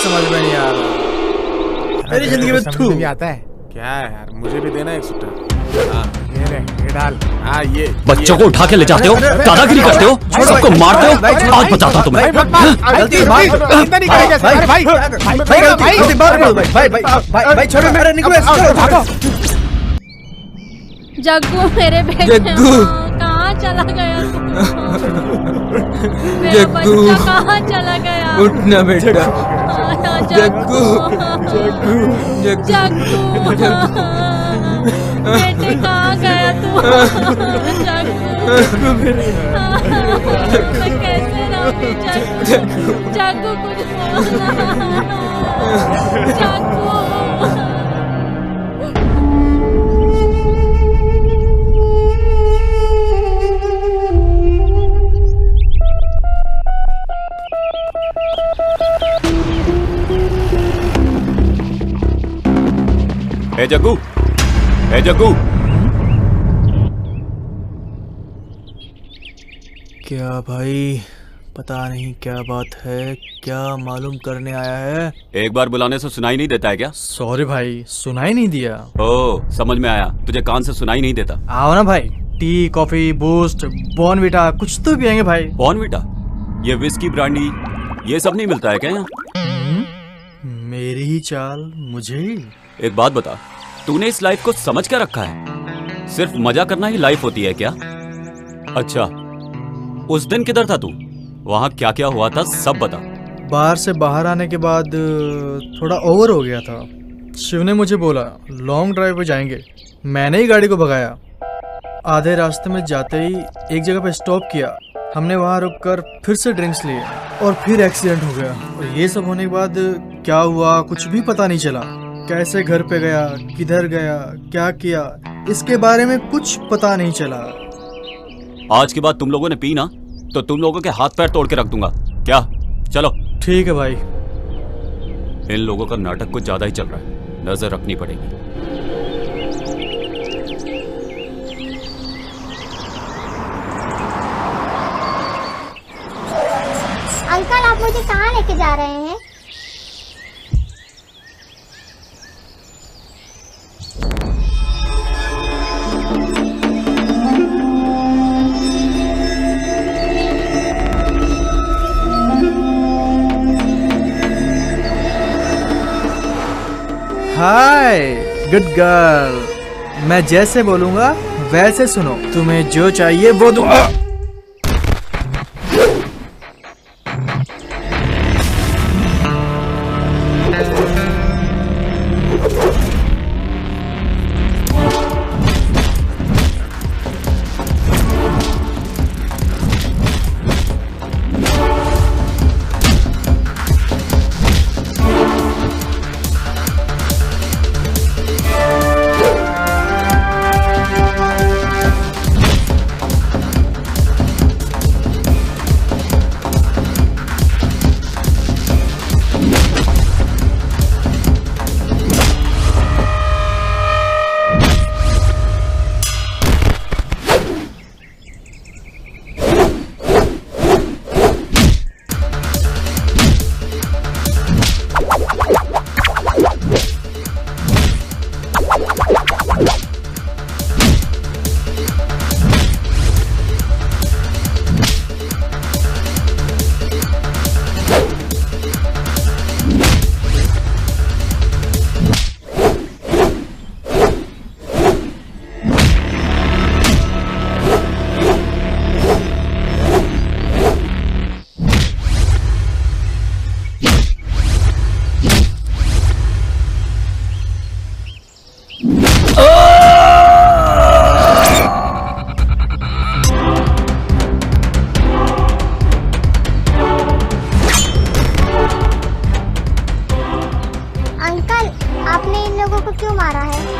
समझ में नहीं आ रहा। मेरी जिंदगी में तू आता है क्या है यार, मुझे भी देना एक सुट्टा। हाँ ये ले, ये डाल। हाँ ये बच्चों को उठा के ले जाते हो, दादागिरी करते हो, सबको मारते हो। आज बताता हूँ तुम्हें। भाई छोड़ो मेरा निकोलस। जग्गू मेरे बेटे जग्गू। कहाँ चला गया तू? मेरा जग्गू। बच्चा कहाँ चला गया? उठना बेटा। जग्गू जग्गू जग्गू बेटे कहाँ गया तू? जग्गू मैं कैसे रहूँ? जग्गू कुछ बोलना। जग्गू ए जग्गू, ए जग्गू। क्या भाई, पता नहीं क्या बात है, क्या मालूम करने आया है। एक बार बुलाने से सुनाई नहीं देता है क्या? सॉरी भाई, सुनाई नहीं दिया। ओ समझ में आया, तुझे कान से सुनाई नहीं देता। आओ ना भाई, टी कॉफी बूस्ट बॉर्नविटा कुछ तो पियेंगे भाई। बॉर्नविटा, ये विस्की ब्रांडी ये सब नहीं मिलता है क्या यहाँ? मेरी ही चाल मुझे ही। एक बात बता, तूने इस लाइफ को समझ क्या रखा है? सिर्फ मजा करना ही लाइफ होती है क्या? अच्छा, उस दिन किधर था तू? वहाँ क्या क्या हुआ था सब बता। बाहर से बाहर आने के बाद थोड़ा ओवर हो गया था। शिव ने मुझे बोला लॉन्ग ड्राइव पे जाएंगे, मैंने ही गाड़ी को भगाया। आधे रास्ते में जाते ही एक जगह पे स्टॉप किया, हमने वहाँ रुककर फिर से ड्रिंक्स लिए और फिर एक्सीडेंट हो गया। और ये सब होने के बाद क्या हुआ कुछ भी पता नहीं चला। कैसे घर पे गया, किधर गया, क्या किया, इसके बारे में कुछ पता नहीं चला। आज के बाद तुम लोगों ने पी ना तो तुम लोगों के हाथ पैर तोड़ के रख दूंगा। क्या? चलो। ठीक है भाई। इन लोगों का नाटक कुछ ज्यादा ही चल रहा है, नजर रखनी पड़ेगी। अंकल आप मुझे कहाँ लेके जा रहे हैं? हाय गुड गर्ल, मैं जैसे बोलूंगा वैसे सुनो, तुम्हें जो चाहिए वो दूंगा।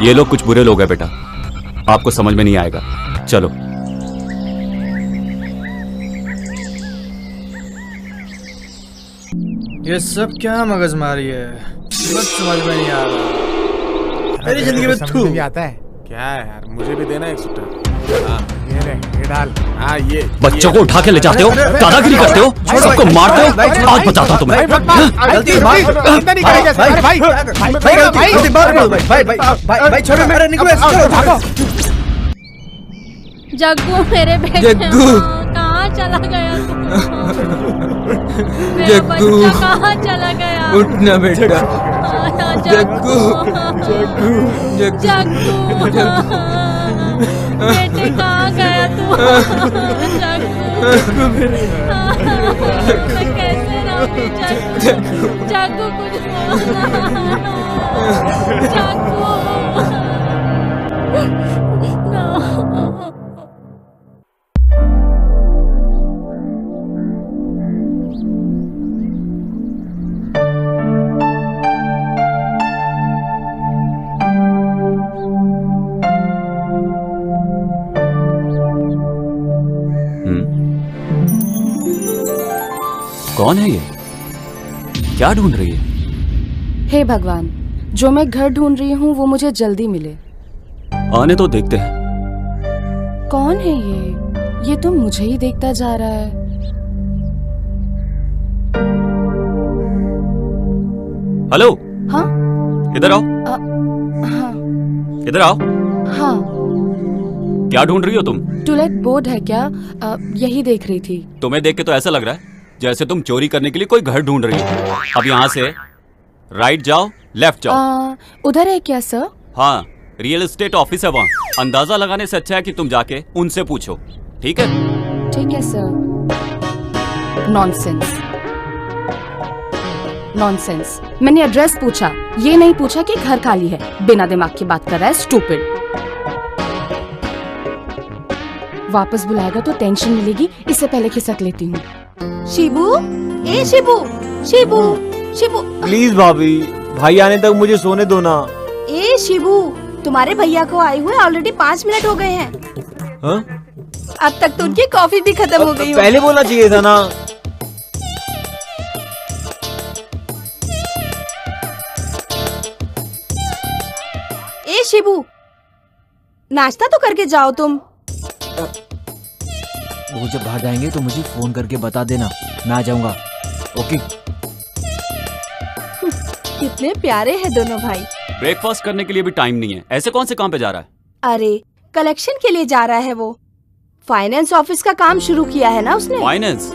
ये लोग कुछ बुरे लोग हैं बेटा, आपको समझ में नहीं आएगा। चलो। ये सब क्या मगजमारी है, कुछ समझ में नहीं आ रहा। मेरी जिंदगी में तू आता है क्या है यार, मुझे भी देना एक सुट्टा। हाँ ये डाल। हाँ ये बच्चों को उठा के ले जाते हो, दादागिरी करते हो, सबको मारते हो। आज बताता हूँ तुम्हें। गलती भाई चिंता नहीं करेंगे भाई भाई भाई छोड़ो मेरा निकलो चलो भागो। जग्गू मेरे बेटे जग्गू। कहाँ चला गया तू? मेरा जग्गू। बच्चा कहाँ चला गया? उठना बेटा। जग्गू जग्गू जग्गू बेटे कहाँ गया तू? जग्गू मैं कैसे रहूँ? जग्गू कुछ बोलना। जग्गू कौन है ये? क्या ढूंढ रही है? हे भगवान, जो मैं घर ढूंढ रही हूँ वो मुझे जल्दी मिले। आने तो देखते हैं। कौन है ये? ये तो मुझे ही देखता जा रहा है। हेलो, हाँ इधर आओ, हाँ इधर आओ। हाँ। क्या ढूंढ रही हो तुम? टूलेट बोर्ड है क्या? यही देख रही थी। तुम्हें देख के तो ऐसा लग रहा है जैसे तुम चोरी करने के लिए कोई घर ढूंढ रही हो। अब यहाँ से राइट जाओ, लेफ्ट जाओ। उधर है क्या सर? हाँ, रियल एस्टेट ऑफिस है वहाँ। अंदाजा लगाने से अच्छा है कि तुम जाके उनसे पूछो, ठीक है? ठीक है सर। Nonsense, nonsense. मैंने एड्रेस पूछा, ये नहीं पूछा कि घर खाली है। बिना दिमाग की बात कर रहा है, स्टूपिड। वापस बुलाएगा तो टेंशन मिलेगी, इससे पहले खिसक लेती हूँ। शिबू, ए शिबू, शिबू, शिबू। प्लीज भाभी, भाई आने तक मुझे सोने दो ना। ए शिबू, तुम्हारे भैया को आए हुए ऑलरेडी 5 मिनट हो गए हैं। हाँ? अब तक तो उनकी कॉफी भी खत्म हो गई। पहले बोलना चाहिए था ना। ए शिबू, नाश्ता तो करके जाओ तुम। वो जब बाहर जाएंगे तो मुझे फोन करके बता देना, मैं आ जाऊंगा। ओके। कितने प्यारे हैं दोनों भाई। ब्रेकफास्ट करने के लिए भी टाइम नहीं है। ऐसे कौन से काम पे जा रहा है? अरे कलेक्शन के लिए जा रहा है वो। फाइनेंस ऑफिस का काम शुरू किया है ना उसने। फाइनेंस?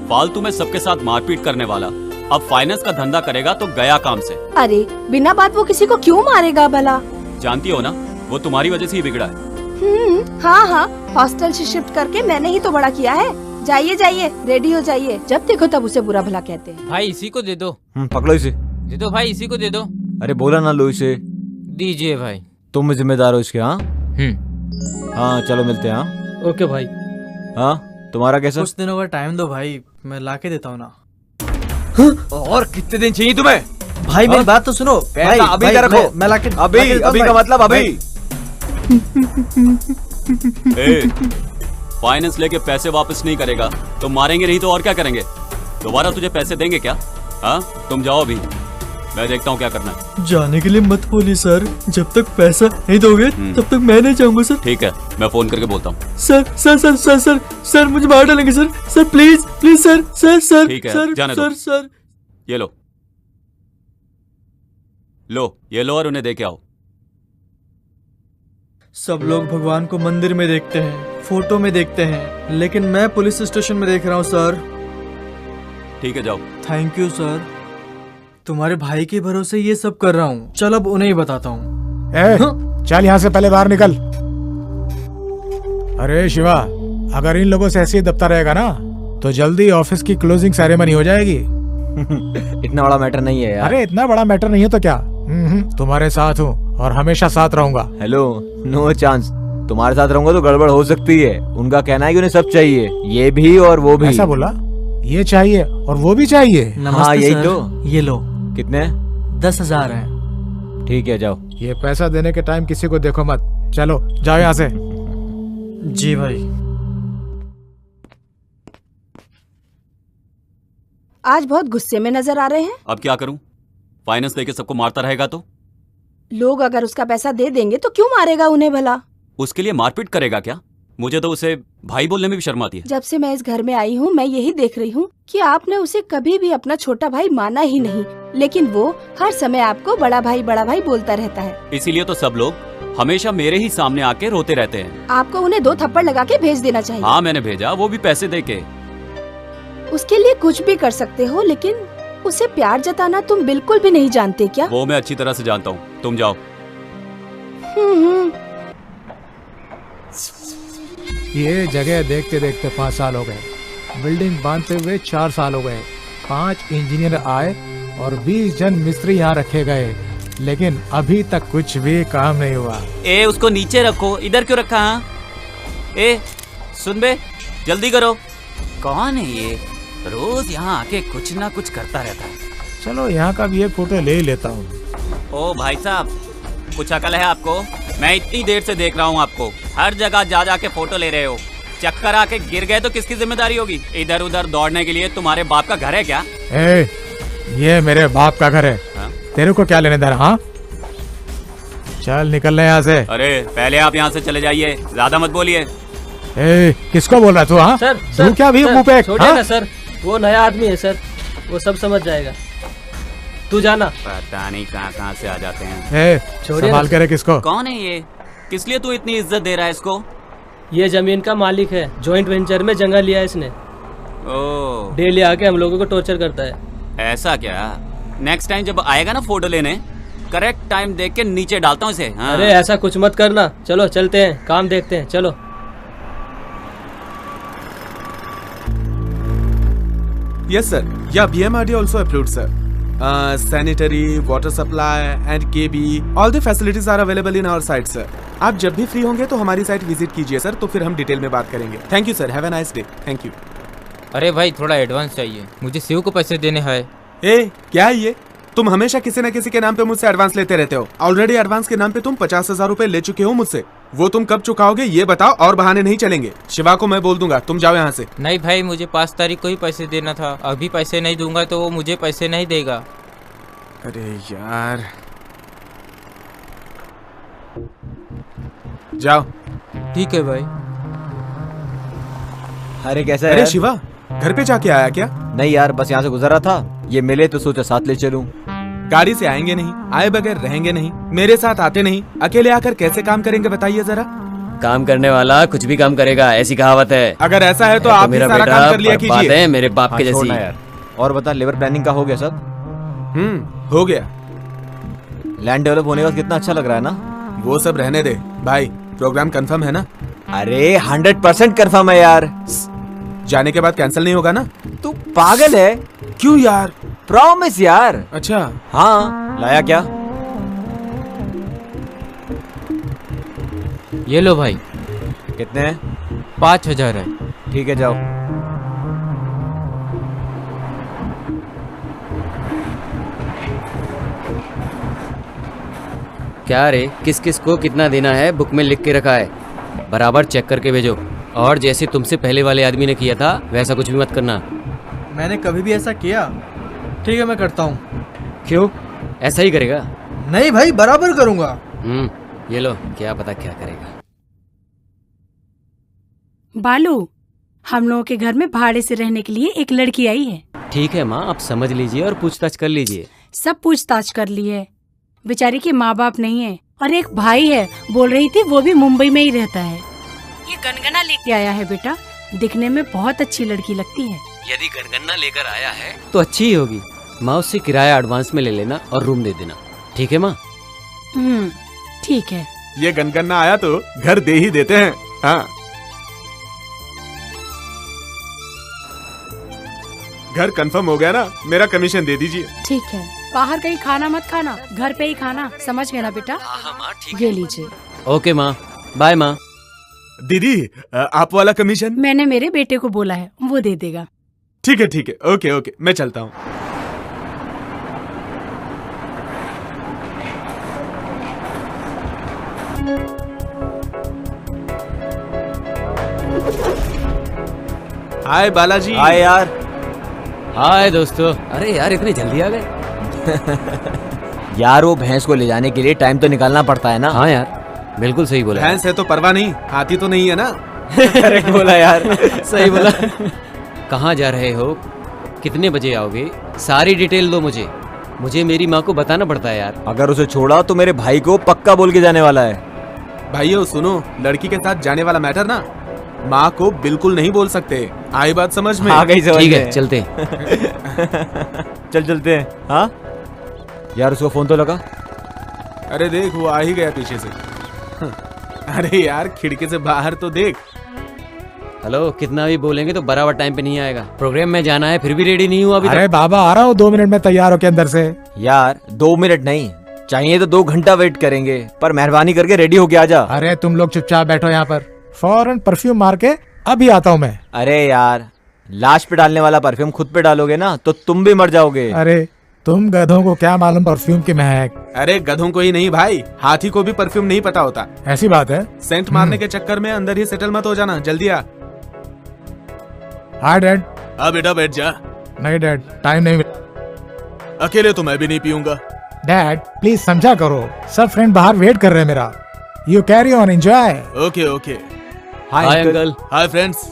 फालतू में सबके साथ मारपीट करने वाला अब फाइनेंस का धंधा करेगा तो गया काम से। अरे बिना बात वो किसी को क्यों मारेगा भला? जानती हो ना, वो तुम्हारी वजह से ही बिगड़ा है। हाँ हाँ, हॉस्टल से शिफ्ट करके मैंने ही तो बड़ा किया है। जाइए जाइए, रेडी हो जाइए। जब देखो तब उसे बुरा भला कहते हैं। भाई इसी को दे दो। पकड़ो इसे। दे दो भाई, इसी को दे दो। अरे बोला ना लो इसे। दीजिए भाई। तुम जिम्मेदार हो इसके। हाँ हाँ, चलो मिलते हैं। हाँ ओके भाई। हाँ, तुम्हारा कैसा? कुछ दिनों का टाइम दो भाई, मैं लाके देता हूँ ना। और कितने दिन चाहिए तुम्हें? भाई मेरी बात तो सुनो। भाई अभी भाई, का रखो। मैं लाके अभी देता हूँ अभी भाई। का मतलब अभी। फाइनेंस लेके पैसे वापस नहीं करेगा तो मारेंगे, नहीं तो और क्या करेंगे? दोबारा तुझे पैसे देंगे क्या? हाँ, तुम जाओ अभी, मैं देखता हूँ क्या करना है। जाने के लिए मत बोलिए सर, जब तक पैसा नहीं दोगे तब तक मैं नहीं जाऊंगा सर। ठीक है, मैं फोन करके बोलता हूँ। Sir sir sir sir sir sir मुझे मार डालेंगे sir. Sir please please sir sir sir ठीक है, सर जाने दो। सर सर ये लो, ये लो और उन्हें दे के आओ। सब लोग भगवान को मंदिर में देखते हैं, फोटो में देखते हैं, लेकिन मैं पुलिस स्टेशन में देख रहा हूँ सर। ठीक है, जाओ। थैंक यू सर, तुम्हारे भाई के भरोसे ये सब कर रहा हूँ। चल अब उन्हें ही बताता हूँ। चल यहाँ से पहले बाहर निकल। अरे शिवा, अगर इन लोगों से ऐसे ही दबता रहेगा ना तो जल्दी ऑफिस की क्लोजिंग सेरेमनी हो जाएगी। इतना बड़ा मैटर नहीं है यार। अरे इतना बड़ा मैटर नहीं है तो क्या। तुम्हारे साथ हूँ और हमेशा साथ रहूंगा। Hello, no chance. तुम्हारे साथ रहूंगा तो गड़बड़ हो सकती है। उनका कहना है कि उन्हें सब चाहिए, ये भी और वो भी। ऐसा बोला? ये चाहिए और वो भी चाहिए। हाँ यही तो। ये लो। कितने? 10,000 है। ठीक है, जाओ। ये पैसा देने के टाइम किसी को देखो मत। चलो जाओ यहाँ से। जी भाई। आज बहुत गुस्से में नजर आ रहे हैं। अब क्या करूं? फाइनेंस लेके सबको मारता रहेगा तो? लोग अगर उसका पैसा दे देंगे तो क्यों मारेगा उन्हें भला? उसके लिए मारपीट करेगा क्या? मुझे तो उसे भाई बोलने में भी शर्म आती है। जब से मैं इस घर में आई हूँ मैं यही देख रही हूँ कि आपने उसे कभी भी अपना छोटा भाई माना ही नहीं, लेकिन वो हर समय आपको बड़ा भाई बोलता रहता है। इसीलिए तो सब लोग हमेशा मेरे ही सामने आके रोते रहते हैं। आपको उन्हें 2 थप्पड़ लगा के भेज देना चाहिए। हाँ मैंने भेजा, वो भी पैसे दे के। उसके लिए कुछ भी कर सकते हो, लेकिन उसे प्यार जताना तुम बिल्कुल भी नहीं जानते क्या? वो मैं अच्छी तरह से जानता हूँ, तुम जाओ। ये जगह देखते देखते 5 साल हो गए, बिल्डिंग बांधते हुए 4 साल हो गए, 5 इंजीनियर आए और 20 जन मिस्त्री यहाँ रखे गए, लेकिन अभी तक कुछ भी काम नहीं हुआ। ए उसको नीचे रखो, इधर क्यों रखा? हाँ ए सुन बे, जल्दी करो। कौन है ये? रोज यहाँ आके कुछ ना कुछ करता रहता है। चलो यहाँ का भी एक फोटो ले ही लेता हूँ। ओ भाई साहब, कुछ अकल है आपको? मैं इतनी देर से देख रहा हूँ आपको, हर जगह जा जाके फोटो ले रहे हो। चक्कर आके गिर गए तो किसकी जिम्मेदारी होगी? इधर उधर दौड़ने के लिए तुम्हारे बाप का घर है क्या? ए, ये मेरे बाप का घर है। हाँ? तेरे को क्या लेने दे रहा? हाँ चल निकल यहाँ से। अरे पहले आप यहाँ से चले जाइए, ज्यादा मत बोलिए। ए, किसको बोल रहा तू? हाँ सर, तू क्या भी मुंह पे? छोड़िए ना सर, वो नया आदमी है सर, वो सब समझ जाएगा। तू जाना। पता नहीं कहाँ से आ जाते हैं। ए, संभाल के रख इसको। कौन है ये? किस लिए तू इतनी इज्जत दे रहा है इसको? ये जमीन का मालिक है, जॉइंट वेंचर में जगह लिया है इसने। ओह, डेली आके हम लोगों को टॉर्चर करता है। ऐसा क्या? नेक्स्ट टाइम जब आएगा ना फोटो लेने, करेक्ट टाइम देख के नीचे डालता हूँ इसे। हाँ। अरे ऐसा कुछ मत करना, चलो चलते हैं, काम देखते हैं, चलो। Yes sir. Yeah, BMRD also approved sir. Sanitary, water supply and KB, all the facilities are available in our site sir. आप जब भी फ्री होंगे तो हमारी साइट विजिट कीजिए सर, तो फिर हम डिटेल में बात करेंगे। Thank you sir, have a nice day. Thank you. अरे भाई थोड़ा एडवांस चाहिए, मुझे शिव को पैसे देने हैं। ए क्या है ये? तुम हमेशा किसी न किसी के नाम पे मुझसे एडवांस लेते रहते हो। ऑलरेडी एडवांस के नाम पे तुम 50,000 रुपए ले चुके हो मुझसे। वो तुम कब चुकाओगे ये बताओ, और बहाने नहीं चलेंगे। शिवा को मैं बोल दूंगा, तुम जाओ यहाँ से। नहीं भाई, मुझे 5 तारीख को ही पैसे देना था, अभी पैसे नहीं दूंगा तो वो मुझे पैसे नहीं देगा। अरे यार, जाओ। ठीक है भाई। अरे कैसा अरे है? शिवा, घर पे जाके आया क्या? नहीं यार, बस यहाँ से गुजर रहा था, ये मिले तो सोचा साथ ले चलूं। गाड़ी से आएंगे नहीं, आए बगैर रहेंगे नहीं, मेरे साथ आते नहीं, अकेले आकर कैसे काम करेंगे बताइए जरा। काम करने वाला कुछ भी काम करेगा, ऐसी कहावत है। अगर ऐसा है तो आप ही सारा काम कर लिया कीजिए। बातें मेरे बाप के जैसी। यार। और बता, लेबर प्लानिंग का हो गया सब? हो गया। लैंड डेवलप होने का कितना अच्छा लग रहा है ना? वो सब रहने दे भाई, प्रोग्राम कंफर्म है ना? अरे 100% कंफर्म है यार। जाने के बाद कैंसिल नहीं होगा ना? तू पागल है? क्यों यार? प्रॉमिस यार। अच्छा हाँ, लाया क्या? ये लो भाई। कितने हैं? 5,000 है। ठीक है, जाओ। क्या रे, किस किस को कितना देना है बुक में लिख के रखा है, बराबर चेक करके भेजो। और जैसे तुमसे पहले वाले आदमी ने किया था वैसा कुछ भी मत करना। मैंने कभी भी ऐसा किया? ठीक है मैं करता हूँ। क्यों? ऐसा ही करेगा? नहीं भाई, बराबर करूँगा। ये लो, क्या पता क्या करेगा। बालू, हम लोगों के घर में भाड़े से रहने के लिए एक लड़की आई है। ठीक है माँ, आप समझ लीजिए और पूछताछ कर लीजिए। सब पूछताछ कर ली है। बेचारी के माँ बाप नहीं है और एक भाई है, बोल रही थी वो भी मुंबई में ही रहता है। ये गनगना लेके आया है बेटा, दिखने में बहुत अच्छी लड़की लगती है। यदि गनगना लेकर आया है तो अच्छी ही होगी। माँ, उससे किराया एडवांस में ले लेना और रूम दे देना। ठीक है माँ? ठीक है। ये गनगना आया तो घर दे ही देते हैं। हाँ, घर कंफर्म हो गया ना, मेरा कमीशन दे दीजिए। ठीक है, बाहर कहीं खाना मत खाना, घर पे ही खाना, समझ गए ना बेटा? हाँ माँ, ठीक ये लीजिए। ओके माँ, बाय माँ। दीदी, आप वाला कमीशन? मैंने मेरे बेटे को बोला है, वो दे देगा। ठीक है ठीक है, ओके ओके, मैं चलता हूँ। हाय बालाजी। हाय यार। हाय दोस्तों। अरे यार, इतनी जल्दी आ गए? यार, वो भैंस को ले जाने के लिए टाइम तो निकालना पड़ता है ना। हाँ यार, बिल्कुल सही बोला। भैंस है तो परवाह नहीं, हाथी तो नहीं है ना? करेक्ट बोला यार। सही बोला। कहाँ जा रहे हो, कितने बजे आओगे, सारी डिटेल दो मुझे। मुझे मेरी माँ को बताना पड़ता है यार। अगर उसे छोड़ा तो मेरे भाई को पक्का बोल के जाने वाला है। भाइयों सुनो, लड़की के साथ जाने वाला मैटर ना माँ को बिल्कुल नहीं बोल सकते। आई बात समझ में? आ गई समझ में। ठीक है चलते। चलते हैं। हाँ यार उसको फोन तो लगा। अरे देख वो आ ही गया पीछे से। अरे यार खिड़की से बाहर तो देख। हेलो, कितना भी बोलेंगे तो बराबर टाइम पे नहीं आएगा। प्रोग्राम में जाना है फिर भी रेडी नहीं हुआ अभी अरे तक। बाबा आ रहा हूँ 2 मिनट में तैयार हो के अंदर से। यार 2 मिनट नहीं चाहिए तो 2 घंटा वेट करेंगे, पर मेहरबानी करके रेडी होके आ जा। अरे तुम लोग चुपचाप बैठो यहाँ पर, फौरन परफ्यूम मार के अभी आता हूँ मैं। अरे यार लाश पे डालने वाला परफ्यूम खुद पे डालोगे ना तो तुम भी मर जाओगे। अरे तुम गधों को क्या मालूम परफ्यूम की महक। अरे गधों को ही नहीं भाई, हाथी को भी परफ्यूम नहीं पता होता। ऐसी बात है। सेंट मारने के चक्कर में अंदर ही सेटल मत हो जाना। जल्दी आ। हाँ डैड। हाँ बेटा बैठ जा। नहीं डैड, टाइम नहीं मिला। अकेले तो मैं भी नहीं पीऊंगा। डैड प्लीज समझा करो, सब फ्रेंड बाहर वेट कर रहे हैं मेरा। You carry on, enjoy. Okay okay. Hi uncle. Hi friends.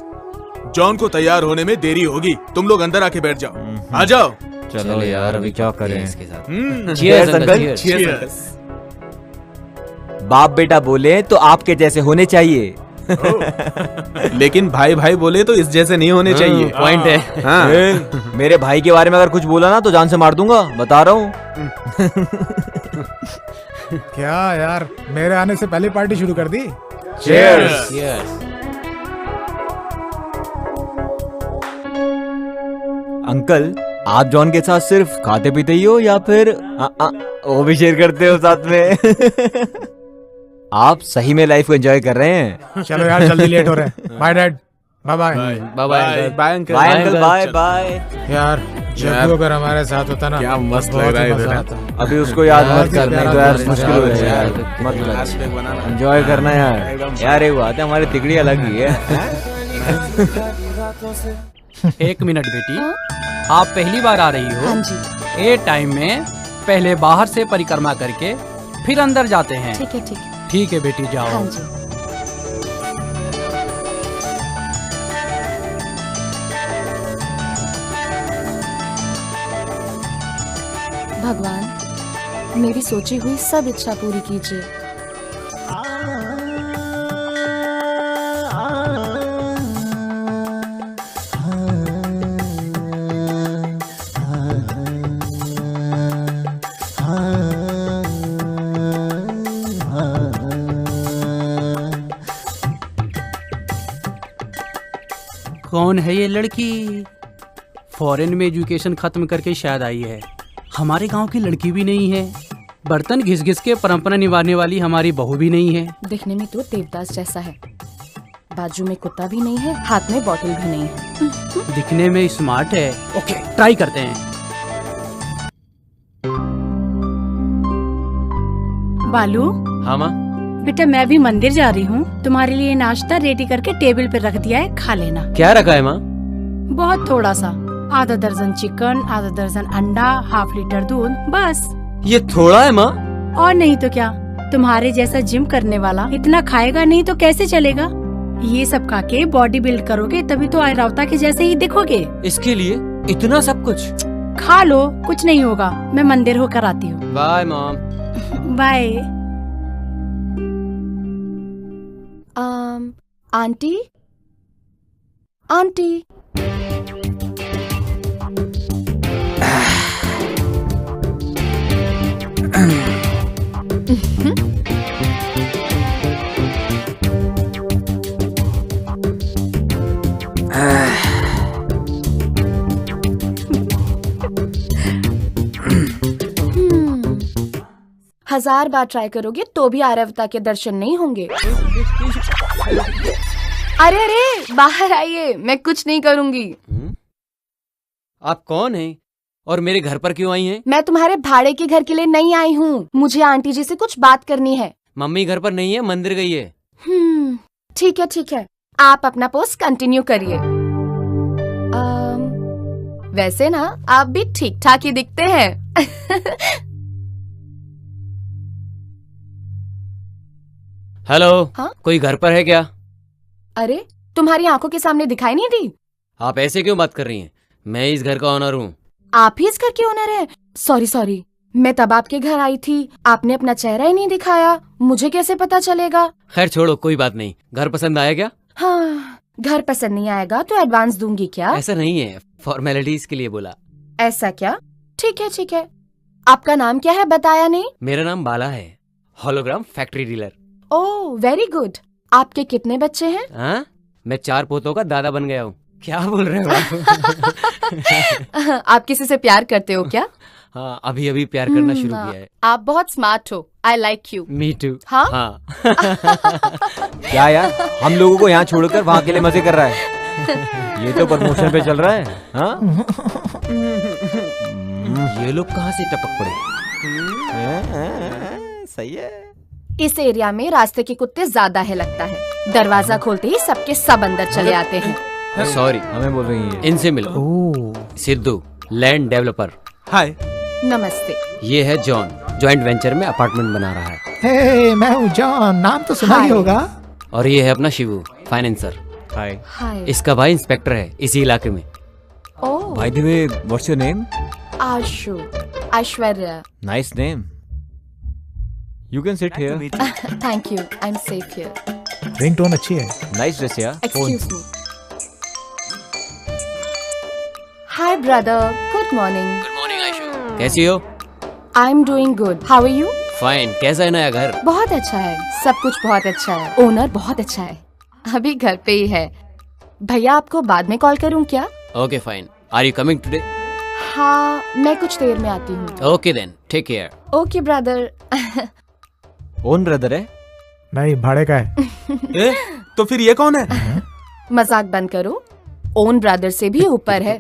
John को तैयार होने में देरी होगी, तुम लोग अंदर आके बैठ जाओ। आ जाओ। चलो यार अभी क्या करें इसके साथ। Cheers, uncle. Cheers। बाप बेटा बोले तो आपके जैसे होने चाहिए। लेकिन भाई भाई बोले तो इस जैसे नहीं होने चाहिए। पॉइंट है। हाँ। मेरे भाई के बारे में अगर कुछ बोला ना तो जान से मार दूंगा, बता रहा हूँ। क्या यार, मेरे आने से पहले पार्टी शुरू कर दी। Cheers। अंकल आप जॉन के साथ सिर्फ खाते पीते ही हो या फिर वो भी शेयर करते हो साथ में? आप सही में लाइफ को एंजॉय कर रहे हैं। चलो यार जल्दी लेट हो रहे हैं। Bye dad. Bye bye. Bye bye. Bye uncle. Bye uncle. Bye bye. यार जब अगर हमारे साथ होता ना क्या मस्त बहुत लग रहा ही है मजा इधर। आता। अभी उसको याद बहुत मत ही कर, नहीं प्यारा तो यार दोस्त मुश्किल है हो जाएगा यार। यार। मत एंजॉय करना यार। यार एक बात है, हमारी तिगड़ी अलग ही है। 1 मिनट बेटी, आप पहली बार आ रही हो? हाँ जी। ये टाइम में पहले बाहर से परिक्रमा करके फिर अंदर जाते हैं। ठीक है ठीक है। ठीक है बेटी जाओ। हाँ जी। भगवान मेरी सोची हुई सब इच्छा पूरी कीजिए। कौन है ये लड़की? फॉरेन में एजुकेशन खत्म करके शायद आई है। हमारे गांव की लड़की भी नहीं है। बर्तन घिस घिस के परंपरा निभाने वाली हमारी बहू भी नहीं है। दिखने में तो देवदास जैसा है, बाजू में कुत्ता भी नहीं है, हाथ में बॉटल भी नहीं है। दिखने में स्मार्ट है। ओके ट्राई करते हैं। बालू। हाँ माँ। बेटा मैं भी मंदिर जा रही हूँ, तुम्हारे लिए नाश्ता रेडी करके टेबल पे रख दिया है, खा लेना। क्या रखा है माँ? बहुत थोड़ा सा, आधा दर्जन चिकन, आधा दर्जन अंडा, ½ लीटर दूध, बस। ये थोड़ा है माँ? और नहीं तो क्या, तुम्हारे जैसा जिम करने वाला इतना खाएगा नहीं तो कैसे चलेगा। ये सब खा के बॉडी बिल्ड करोगे तभी तो आयरावता के जैसे ही दिखोगे। इसके लिए इतना सब कुछ? खा लो, कुछ नहीं होगा। मैं मंदिर होकर आती हूँ। Bye mom. Bye. Auntie auntie. हजार बार ट्राई करोगे तो भी आर्यवता के दर्शन नहीं होंगे। अरे अरे बाहर आइए, मैं कुछ नहीं करूंगी। आप कौन हैं और मेरे घर पर क्यों आई हैं? मैं तुम्हारे भाड़े के घर के लिए नहीं आई हूँ, मुझे आंटी जी से कुछ बात करनी है। मम्मी घर पर नहीं है, मंदिर गई है। ठीक है, आप अपना पोस्ट कंटिन्यू करिए। वैसे ना आप भी ठीक ठाक ही दिखते हैं। हेलो। हाँ? कोई घर पर है क्या? अरे तुम्हारी आंखों के सामने दिखाई नहीं दी? आप ऐसे क्यों बात कर रही हैं? मैं इस घर का ऑनर हूँ। आप ही इस घर के ओनर हैं? सॉरी, मैं तब आपके घर आई थी, आपने अपना चेहरा ही नहीं दिखाया, मुझे कैसे पता चलेगा? खैर छोड़ो, कोई बात नहीं। घर पसंद आया क्या? हाँ, घर पसंद नहीं आएगा तो एडवांस दूंगी क्या? ऐसा नहीं है, फॉर्मेलिटीज के लिए बोला। ऐसा क्या? ठीक है। आपका नाम क्या है, बताया नहीं? मेरा नाम बाला है, hologram factory dealer. Oh very good. आपके कितने बच्चे हैं? हाँ, मैं 4 पोतों का दादा बन गया हूँ। क्या बोल रहे हो आप? आप किसी से प्यार करते हो क्या? हाँ, अभी प्यार करना शुरू किया है। आप बहुत स्मार्ट हो, I like you. Me too. हाँ? क्या यार, हम लोगों को यहाँ छोड़कर वहाँ के लिए मजे कर रहा है। ये तो प्रमोशन पे चल रहा है। हाँ? ये लोग कहाँ से टपक पड़े? सही है। इस एरिया में रास्ते के कुत्ते ज्यादा है लगता है। दरवाजा खोलते ही सबके सब अंदर चले आते हैं। सॉरी, हमें बोल रही है। इनसे मिलो। Sidhu, land developer. हाय। नमस्ते। ये है जॉन, जॉइंट वेंचर में अपार्टमेंट बना रहा है। हे, मैं हूँ जॉन, नाम तो सुना ही होगा। और ये है अपना शिवू, फाइनेंसर। हाय। इसका भाई इंस्पेक्टर है इसी इलाके में। Oh. By the way, what's your name? Ashu, Aishwarya. Nice name. You can sit here. Thank you, I am safe here. Ringtone अच्छी है। नाइस ड्रेस यार। Excuse me. Hi brother, good morning. Good morning Ayshu, कैसी हो? I am doing good, how are you? Fine. कैसा है नया घर? बहुत अच्छा है, सब कुछ बहुत अच्छा है, ओनर बहुत अच्छा है, अभी घर पे ही है। भैया आपको बाद में कॉल करूं क्या? Okay fine. Are you coming today? हाँ, मैं कुछ देर में आती हूँ। Okay then, take care. Okay brother. Own brother है? नहीं, भाड़े का है। तो फिर ये कौन है? मजाक बंद करो, ओन ब्रदर से भी ऊपर है।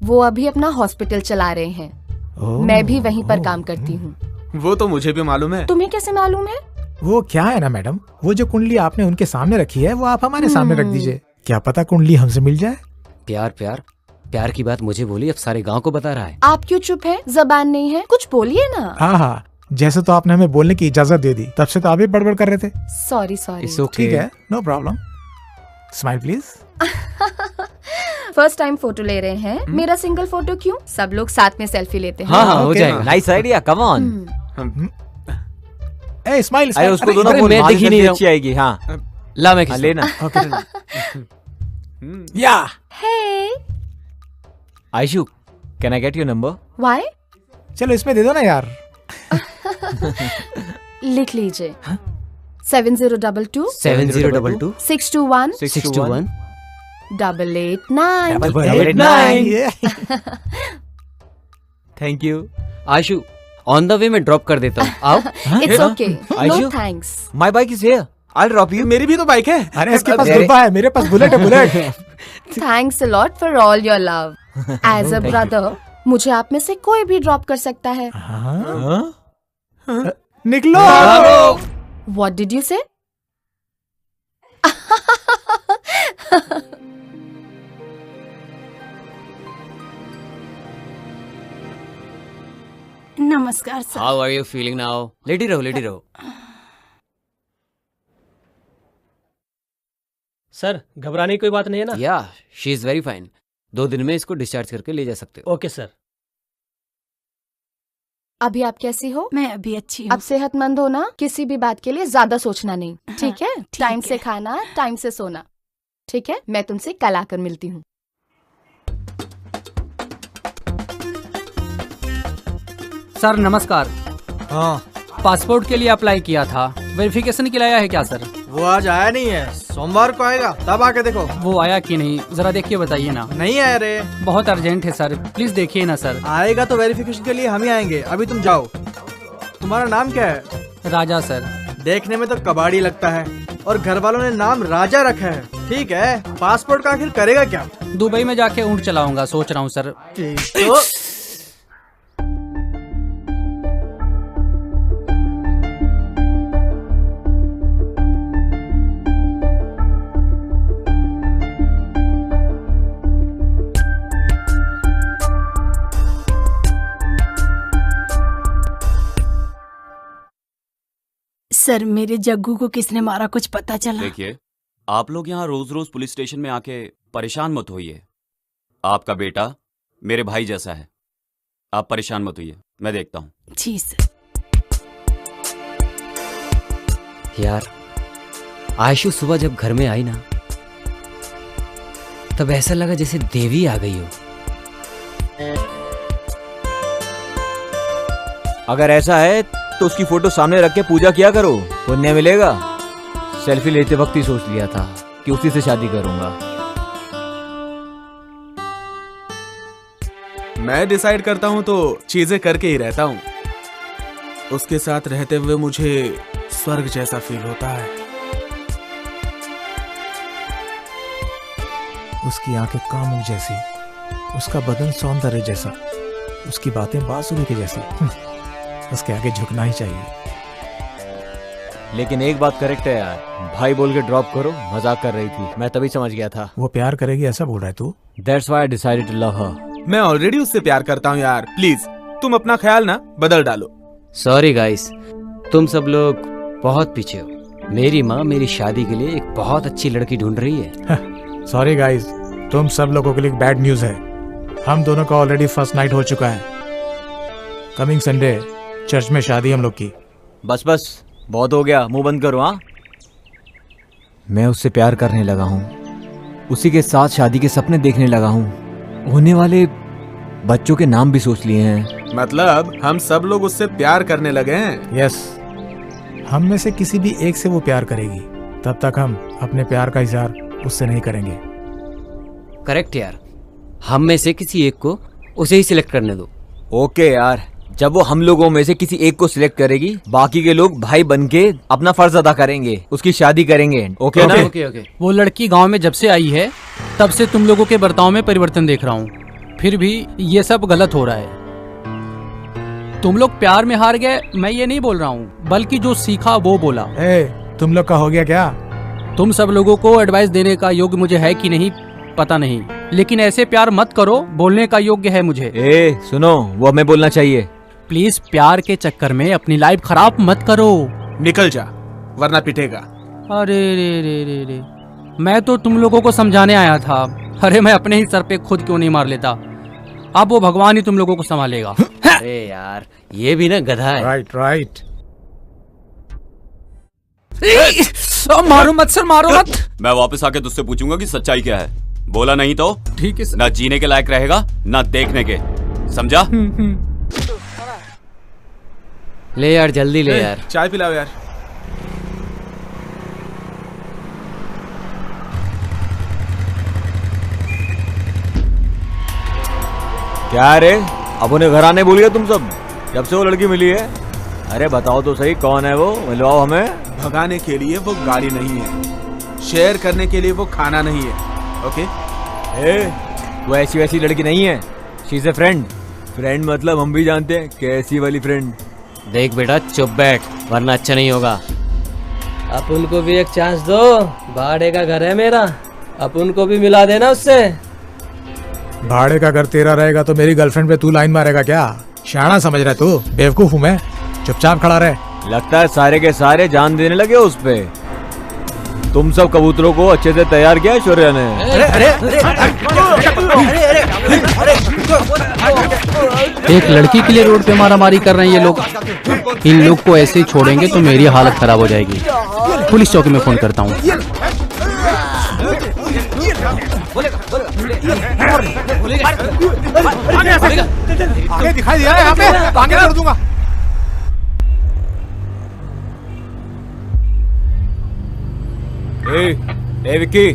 वो अभी अपना हॉस्पिटल चला रहे हैं। मैं भी वहीं पर काम करती हूँ। वो तो मुझे भी मालूम है। तुम्हें कैसे मालूम है? वो क्या है ना मैडम, वो जो कुंडली आपने उनके सामने रखी है वो आप हमारे सामने रख दीजिए। क्या पता कुंडली हमसे मिल जाए। प्यार की बात मुझे बोली, अब सारे गांव को बता रहा है। आप क्यों चुप है? जबान नहीं है, कुछ बोलिए ना। हाँ, जैसे तो आपने हमें बोलने की इजाजत दे दी, तब से तो आप भी बड़बड़ कर रहे थे। सॉरी। ठीक है, no problem. Smile please. First time photo ले रहे हैं। मेरा सिंगल फोटो क्यों? सब लोग साथ में सेल्फी लेते हैं। हाँ, हो जाएगा। Nice idea, come on. A smile. अरे उसको दोनों बोल, मैं दिख ही नहीं अच्छी आएगी। हाँ ला, मैं लेना। या hey Ayshu, can I get your number? Why? चलो इसमें दे दो ना यार। लिख लीजिए। 7022 7022 621 621 889। Thank you Ashu. On the way में ड्रॉप कर देता हूँ, आओ। It's okay, no thanks. My bike is here, I drop you. मेरी भी तो बाइक है। अरे इसके पास दुल्पा है, मेरे पास बुलेट है, bullet. Thanks a lot for all your love. As a brother मुझे आप में से कोई भी ड्रॉप कर सकता है। निकलो। What did you say? नमस्कार sir. How are you feeling now? लेटी रहो। सर, घबराने की कोई बात नहीं है ना? या, शी इज वेरी फाइन। 2 दिन में इसको डिस्चार्ज करके ले जा सकते हो। Okay sir. अभी आप कैसी हो? मैं अभी अच्छी हूँ। अब सेहतमंद हो ना? किसी भी बात के लिए ज्यादा सोचना नहीं, ठीक है? टाइम से खाना, टाइम से सोना, ठीक है? मैं तुमसे कल आकर मिलती हूँ। सर नमस्कार। हाँ, पासपोर्ट के लिए अप्लाई किया था, वेरिफिकेशन के लिए आया है क्या सर? वो आज आया नहीं है, सोमवार को आएगा, तब आके देखो। वो आया कि नहीं, जरा देखिए बताइए ना। नहीं आया रे। बहुत अर्जेंट है सर, प्लीज देखिए ना सर। आएगा तो वेरिफिकेशन के लिए हम ही आएंगे। अभी तुम जाओ। तुम्हारा नाम क्या है? राजा सर। देखने में तो कबाड़ी लगता है और घर वालों ने नाम राजा रखा है। ठीक है, पासपोर्ट का आखिर करेगा क्या? दुबई में जाके ऊँट चलाऊंगा सोच रहा हूँ सर। तो सर, मेरे जग्गू को किसने मारा, कुछ पता चला? देखिए, आप लोग यहाँ रोज रोज पुलिस स्टेशन में आके परेशान मत होइए। आपका बेटा मेरे भाई जैसा है, आप परेशान मत होइए, मैं देखता हूँ। जी सर। यार आयशु सुबह जब घर में आई ना, तब ऐसा लगा जैसे देवी आ गई हो। अगर ऐसा है तो उसकी फोटो सामने रख के पूजा किया करो, पुण्य मिलेगा। सेल्फी लेते वक्त ही सोच लिया था कि उसी से शादी करूंगा। मैं डिसाइड करता हूं तो चीजें करके ही रहता हूं। उसके साथ रहते हुए मुझे स्वर्ग जैसा फील होता है। उसकी आंखें कामुक जैसी, उसका बदन सौंदर्य जैसा, उसकी बातें बांसुरी की जैसी। उसके आगे झुकना ही चाहिए। लेकिन एक बात करेक्ट है यार, भाई बोल के ड्रॉप करो, मजाक कर रही थी, मैं तभी समझ गया था। वो प्यार करेगी ऐसा बोल रहा है तू? That's why I decided to love her। मैं ऑलरेडी उससे प्यार करता हूँ यार, प्लीज तुम अपना ख्याल ना बदल डालो। सॉरी गाइस, तुम सब लोग बहुत पीछे हो। मेरी माँ मेरी शादी के लिए एक बहुत अच्छी लड़की ढूंढ रही है। सॉरी गाइस, तुम सब लोगों के लिए बैड न्यूज है। हम दोनों का ऑलरेडी फर्स्ट नाइट हो चुका है। कमिंग संडे चर्च में शादी हम लोग की। बस बस बहुत हो गया, मुंह बंद करो। हाँ, मैं उससे प्यार करने लगा हूँ, उसी के साथ शादी के सपने देखने लगा हूँ। होने वाले बच्चों के नाम भी सोच लिए हैं। मतलब हम सब लोग उससे प्यार करने लगे हैं? यस, हम में से किसी भी एक से वो प्यार करेगी, तब तक हम अपने प्यार का इजहार उससे नहीं करेंगे। करेक्ट यार, हम में से किसी एक को उसे ही सिलेक्ट करने दो। ओके यार, जब वो हम लोगों में से किसी एक को सिलेक्ट करेगी, बाकी के लोग भाई बनके अपना फर्ज अदा करेंगे, उसकी शादी करेंगे। ओके ना? ओके। वो लड़की गांव में जब से आई है तब से तुम लोगों के बर्ताव में परिवर्तन देख रहा हूँ, फिर भी ये सब गलत हो रहा है। तुम लोग प्यार में हार गए, मैं ये नहीं बोल रहा हूँ, बल्कि जो सीखा वो बोला। तुम लोग का हो गया क्या? तुम सब लोगों को एडवाइस देने का योग्य मुझे है कि नहीं पता नहीं, लेकिन ऐसे प्यार मत करो, बोलने का योग्य है मुझे। सुनो, वो हमें बोलना चाहिए। प्लीज प्यार के चक्कर में अपनी लाइफ खराब मत करो। निकल जा वरना पिटेगा। अरे रे रे रे रे, मैं तो तुम लोगों को समझाने आया था। अरे मैं अपने ही सर पे खुद क्यों नहीं मार लेता। अब वो भगवान ही तुम लोगों को संभालेगा। अरे यार, ये भी ना गधा है। राइट। मारो मत सर, मारो मत। मैं वापस आके तुझसे पूछूंगा कि सच्चाई क्या है। बोला नहीं तो ठीक है सर। ना जीने के लायक रहेगा ना देखने के, समझा? ले यार, जल्दी ले यार। चाय पिलाओ यार। क्या रे, अब उन्हें घर आने भूल गए तुम सब जब से वो लड़की मिली है? अरे बताओ तो सही, कौन है वो? मिलवाओ हमें। भगाने के लिए वो गाड़ी नहीं है, शेयर करने के लिए वो खाना नहीं है। ओके? वो ऐसी वैसी लड़की नहीं है, she is a friend. Friend मतलब हम भी जानते हैं कैसी वाली फ्रेंड। देख बेटा, चुप बैठ वरना अच्छा नहीं होगा। अपन को भी एक चांस दो, भाड़े का घर है मेरा, अपन को भी मिला देना उससे। भाड़े का घर तेरा रहेगा तो मेरी गर्लफ्रेंड पे तू लाइन मारेगा क्या? शाना समझ रहा है तू? बेवकूफ हूँ मैं, चुपचाप खड़ा रहे। लगता है सारे के सारे जान देने लगे उस पे। तुम सब कबूतरों को अच्छे से तैयार किया शौर्य ने। एक लड़की के लिए रोड पे मारामारी कर रहे हैं ये लोग। इन लोग को ऐसे ही छोड़ेंगे तो मेरी हालत खराब हो जाएगी। पुलिस चौकी में फोन करता हूँ। आगे दिखाई दिया है यहाँ पे, आगे कर दूंगा। ए विक्की,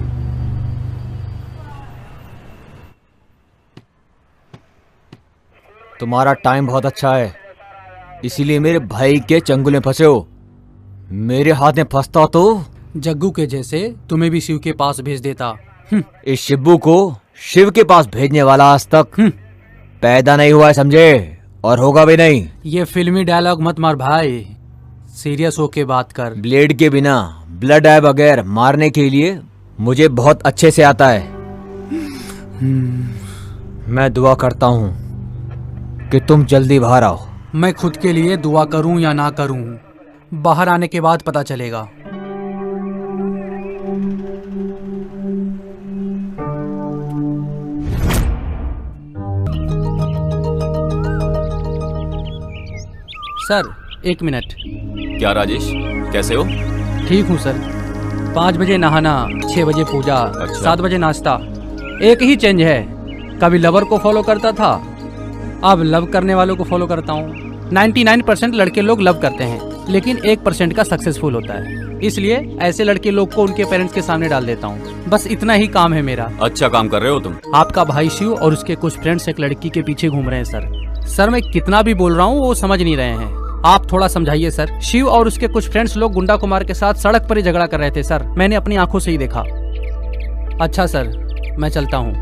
तुम्हारा टाइम बहुत अच्छा है, इसीलिए मेरे भाई के चंगुल में फंसे हो। मेरे हाथ में फंसता तो जग्गू के जैसे तुम्हें भी शिव के पास भेज देता। इस शिब्बू को शिव के पास भेजने वाला आज तक पैदा नहीं हुआ है, समझे? और होगा भी नहीं। ये फिल्मी डायलॉग मत मार भाई, सीरियस होके बात कर। ब्लेड के बिना ब्लड आए बगैर मारने के लिए मुझे बहुत अच्छे से आता है। मैं दुआ करता हूँ कि तुम जल्दी बाहर आओ। मैं खुद के लिए दुआ करूं या ना करूं, बाहर आने के बाद पता चलेगा। Sir 1 minute. क्या राजेश, कैसे हो? ठीक हूँ सर। 5 बजे नहाना, 6 बजे पूजा, 7 बजे नाश्ता। एक ही चेंज है, कभी लवर को फॉलो करता था, अब लव करने वालों को फॉलो करता हूँ। 99% लड़के लोग लव करते हैं, लेकिन 1% का सक्सेसफुल होता है। इसलिए ऐसे लड़के लोग को उनके पेरेंट्स के सामने डाल देता हूँ। बस इतना ही काम है मेरा। अच्छा काम कर रहे हो तुम। आपका भाई शिव और उसके कुछ फ्रेंड्स एक लड़की के पीछे घूम रहे हैं सर। सर मैं कितना भी बोल रहा हूँ वो समझ नहीं रहे हैं। आप थोड़ा समझाइए सर। शिव और उसके कुछ फ्रेंड्स लोग गुंडा कुमार के साथ सड़क पर ही झगड़ा कर रहे थे सर, मैंने अपनी आंखों से ही देखा। अच्छा सर, मैं चलता हूँ।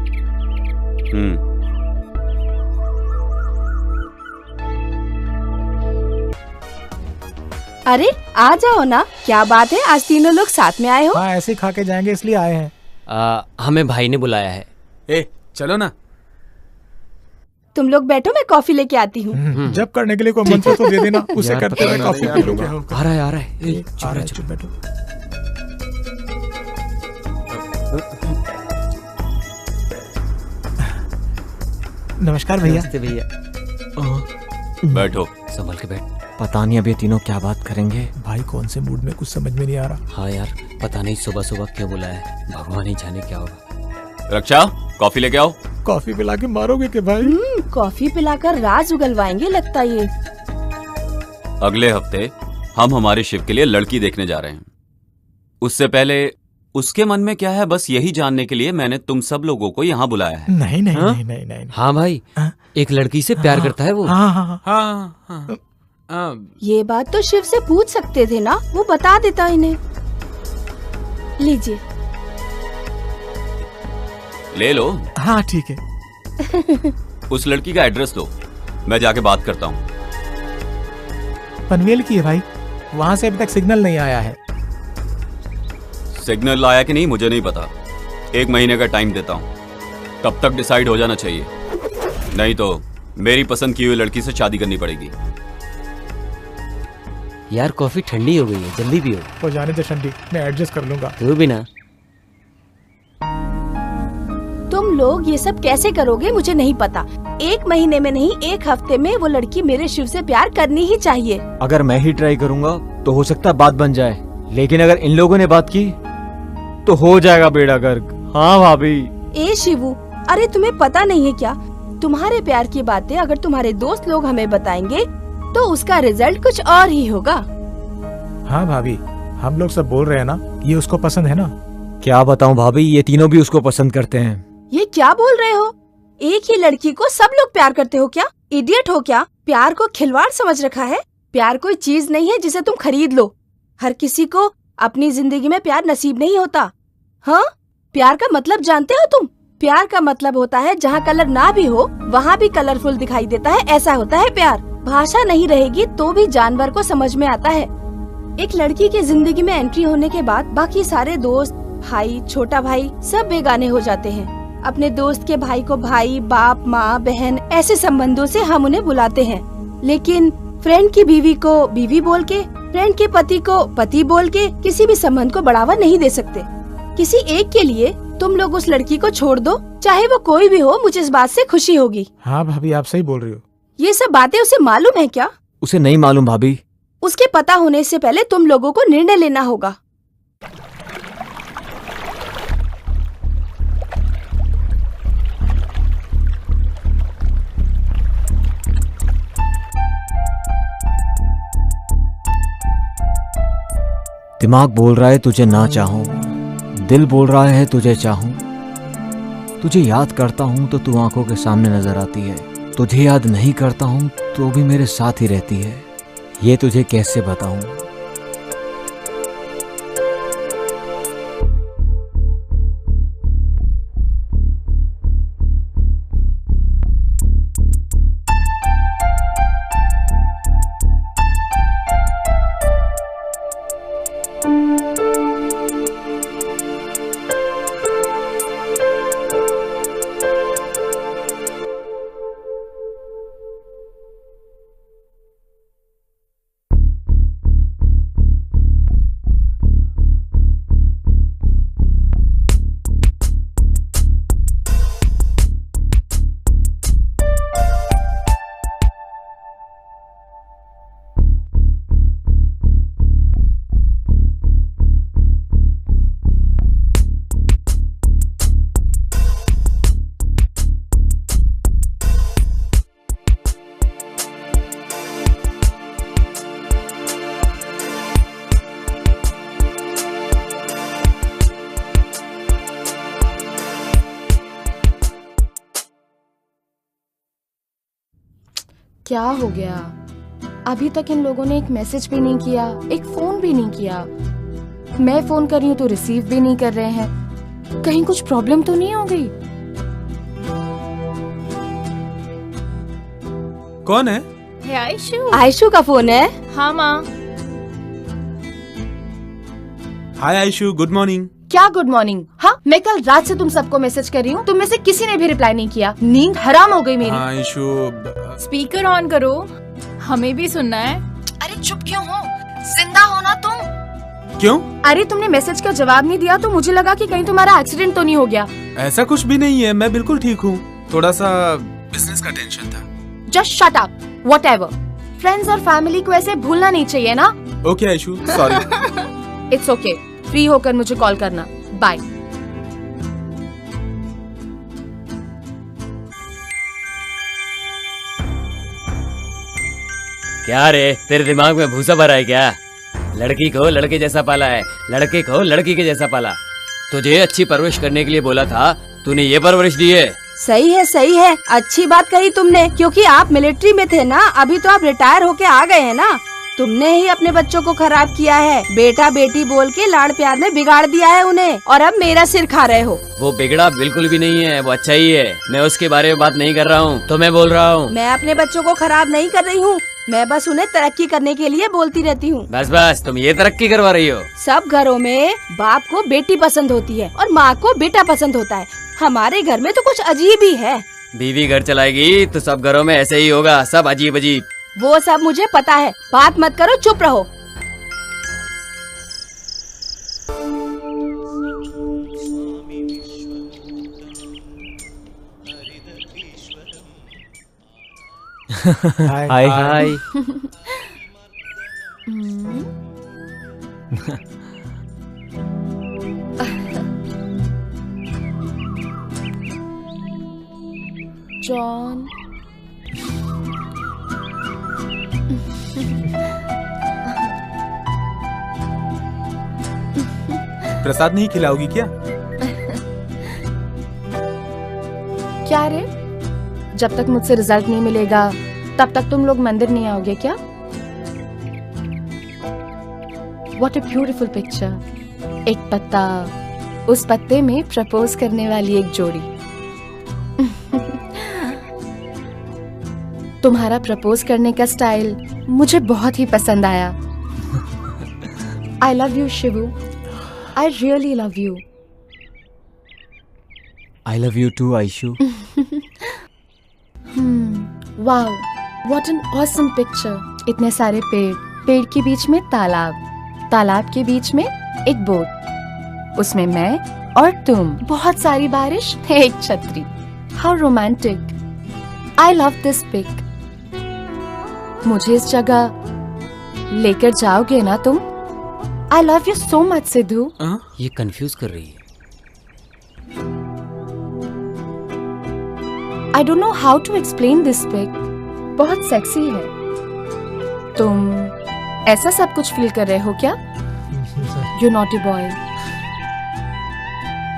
अरे आ जाओ ना, क्या बात है, आज तीनों लोग साथ में आए हो? हाँ ऐसे ही खा के जाएंगे इसलिए आए हैं। हमें भाई ने बुलाया है। ए चलो ना। तुम लोग बैठो, मैं कॉफी लेके आती हूँ। जब करने के लिए कोई मंत्र तो दे देना, उसे करते हुए कॉफी पी लूंगा। आ रहा है। चुप बैठो। नमस्कार भैया। बैठो। संभल के बैठ। पता नहीं अब ये तीनों क्या बात करेंगे। भाई कौन से मूड में, कुछ समझ में नहीं आ रहा। हाँ यार, पता नहीं सुबह सुबह क्यों बुलाया है, भगवान ही जाने क्या होगा। रक्षा, कॉफी लेके आओ। कॉफी पिला के मारोगे के भाई? कॉफी पिलाकर राज उगलवाएंगे लगता ये। अगले हफ्ते हम हमारे शिव के लिए लड़की देखने जा रहे हैं। उससे पहले उसके मन में क्या है, बस यही जानने के लिए मैंने तुम सब लोगों को यहाँ बुलाया है। नहीं नहीं नहीं नहीं नहीं। हाँ भाई, एक लड़की से प्यार करता है वो। हाँ। ये बात तो शिव से पूछ सकते थे ना, वो बता देता इन्हें। लीजिए। ले लो। हाँ ठीक है। उस लड़की का एड्रेस दो, मैं जाके बात करता हूँ। पनवेल की है भाई, वहाँ से अभी तक सिग्नल नहीं आया है। सिग्नल आया कि नहीं मुझे नहीं पता, 1 महीने का टाइम देता हूँ, तब तक डिसाइड हो जाना चाहिए, नहीं तो मेरी पसंद की हुई लड़की से शादी करनी पड़ेगी। यार कॉफी ठंडी हो गई है, जल्दी पियो। हो जाने दे ठंडी, मैं एडजस्ट कर लूंगा। तू भी ना। तुम लोग ये सब कैसे करोगे मुझे नहीं पता। 1 महीने में नहीं, 1 हफ्ते में वो लड़की मेरे शिव से प्यार करनी ही चाहिए। अगर मैं ही ट्राई करूंगा तो हो सकता है बात बन जाए, लेकिन अगर इन लोगों ने बात की तो हो जाएगा बेड़ा गर्क। हाँ भाभी। ए शिवू, अरे तुम्हें पता नहीं है क्या, तुम्हारे प्यार की बातें अगर तुम्हारे दोस्त लोग हमें बताएंगे तो उसका रिजल्ट कुछ और ही होगा। हाँ भाभी, हम लोग सब बोल रहे हैं ना, ये उसको पसंद है ना। क्या बताऊं भाभी, ये तीनों भी उसको पसंद करते हैं। ये क्या बोल रहे हो? एक ही लड़की को सब लोग प्यार करते हो क्या? इडियट हो क्या? प्यार को खिलवाड़ समझ रखा है? प्यार कोई चीज नहीं है जिसे तुम खरीद लो। हर किसी को अपनी जिंदगी में प्यार नसीब नहीं होता। हाँ, प्यार का मतलब जानते हो तुम? प्यार का मतलब होता है जहाँ कलर ना भी हो वहाँ भी कलरफुल दिखाई देता है, ऐसा होता है प्यार। भाषा नहीं रहेगी तो भी जानवर को समझ में आता है। एक लड़की की जिंदगी में एंट्री होने के बाद बाकी सारे दोस्त, भाई, छोटा भाई सब बेगाने हो जाते हैं। अपने दोस्त के भाई को भाई, बाप, माँ, बहन ऐसे संबंधों से हम उन्हें बुलाते हैं, लेकिन फ्रेंड की बीवी को बीवी बोल के, फ्रेंड के पति को पति बोल के किसी भी संबंध को बढ़ावा नहीं दे सकते। किसी एक के लिए तुम लोग उस लड़की को छोड़ दो, चाहे वो कोई भी हो, मुझे इस बात से खुशी होगी। हाँ भाभी, आप सही बोल रही हो। ये सब बातें उसे मालूम है क्या? उसे नहीं मालूम भाभी। उसके पता होने से पहले तुम लोगों को निर्णय लेना होगा। दिमाग बोल रहा है तुझे ना चाहूं, दिल बोल रहा है तुझे चाहूं। तुझे याद करता हूं तो तू आंखों के सामने नजर आती है, तुझे याद नहीं करता हूं तो भी मेरे साथ ही रहती है। ये तुझे कैसे बताऊं। क्या हो गया? अभी तक इन लोगों ने एक मैसेज भी नहीं किया, एक फोन भी नहीं किया। मैं फोन कर रही हूँ तो रिसीव भी नहीं कर रहे हैं। कहीं कुछ प्रॉब्लम तो नहीं हो गई? कौन है? आयशु। आयशु का फोन है? हाँ माँ। हाय आयशु, गुड मॉर्निंग। क्या गुड मॉर्निंग? हाँ, मैं कल रात से तुम सबको मैसेज कर रही हूँ, तुम में से किसी ने भी रिप्लाई नहीं किया। नींद हराम हो गई मेरी। हाँ आयशु, स्पीकर ऑन करो, हमें भी सुनना है। अरे चुप क्यों हो? जिंदा हो ना तुम? क्यों? अरे तुमने मैसेज का जवाब नहीं दिया तो मुझे लगा कि कहीं तुम्हारा एक्सीडेंट तो नहीं हो गया। ऐसा कुछ भी नहीं है, मैं बिल्कुल ठीक हूँ। थोड़ा सा बिजनेस का टेंशन था। Just shut up, whatever. Friends और फैमिली को ऐसे भूलना नहीं चाहिए ना। Okay Aishu, sorry. It's okay, free होकर मुझे कॉल करना। बाय। क्या रे, तेरे दिमाग में भूसा भरा है क्या? लड़की को लड़के जैसा पाला है, लड़के को लड़की के जैसा पाला। तुझे अच्छी परवरिश करने के लिए बोला था, तूने ये परवरिश दी है। सही है, सही है, अच्छी बात कही तुमने, क्योंकि आप मिलिट्री में थे ना, अभी तो आप रिटायर होके आ गए हैं ना। तुमने ही अपने बच्चों को खराब किया है, बेटा बेटी बोल के लाड़ प्यार में बिगाड़ दिया है उन्हें, और अब मेरा सिर खा रहे हो। वो बिगड़ा बिल्कुल भी नहीं है, वो अच्छा ही है। मैं उसके बारे में बात नहीं कर रहा हूँ, तो मैं बोल रहा हूँ। मैं अपने बच्चों को खराब नहीं कर रही हूँ, मैं बस उन्हें तरक्की करने के लिए बोलती रहती हूँ। बस बस, तुम ये तरक्की करवा रही हो। सब घरों में बाप को बेटी पसंद होती है और माँ को बेटा पसंद होता है। हमारे घर में तो कुछ अजीब ही है। बीवी घर चलाएगी तो सब घरों में ऐसे ही होगा, सब अजीब अजीब। वो सब मुझे पता है, बात मत करो, चुप रहो। हाय हाय। जॉन, प्रसाद नहीं खिलाओगी क्या? क्या रे? जब तक मुझसे रिजल्ट नहीं मिलेगा तब तक तुम लोग मंदिर नहीं आओगे क्या? What a beautiful picture. एक पत्ता, उस पत्ते में प्रपोज करने वाली एक जोड़ी। तुम्हारा प्रपोज करने का स्टाइल मुझे बहुत ही पसंद आया। I love you, Shibu. I really love you. I love you too, Aishu. Wow, what an awesome picture. इतने सारे पेड़, पेड़ के बीच में तालाब, तालाब के बीच में एक बोट, उसमें मैं और तुम, बहुत सारी बारिश, एक छतरी। How romantic. I love this pic. मुझे इस जगह लेकर जाओगे ना तुम? I love you so much, Sidhu. ये कंफ्यूज कर रही है। I don't know how to explain this pic. बहुत सेक्सी है। तुम ऐसा सब कुछ फील कर रहे हो क्या? You naughty boy.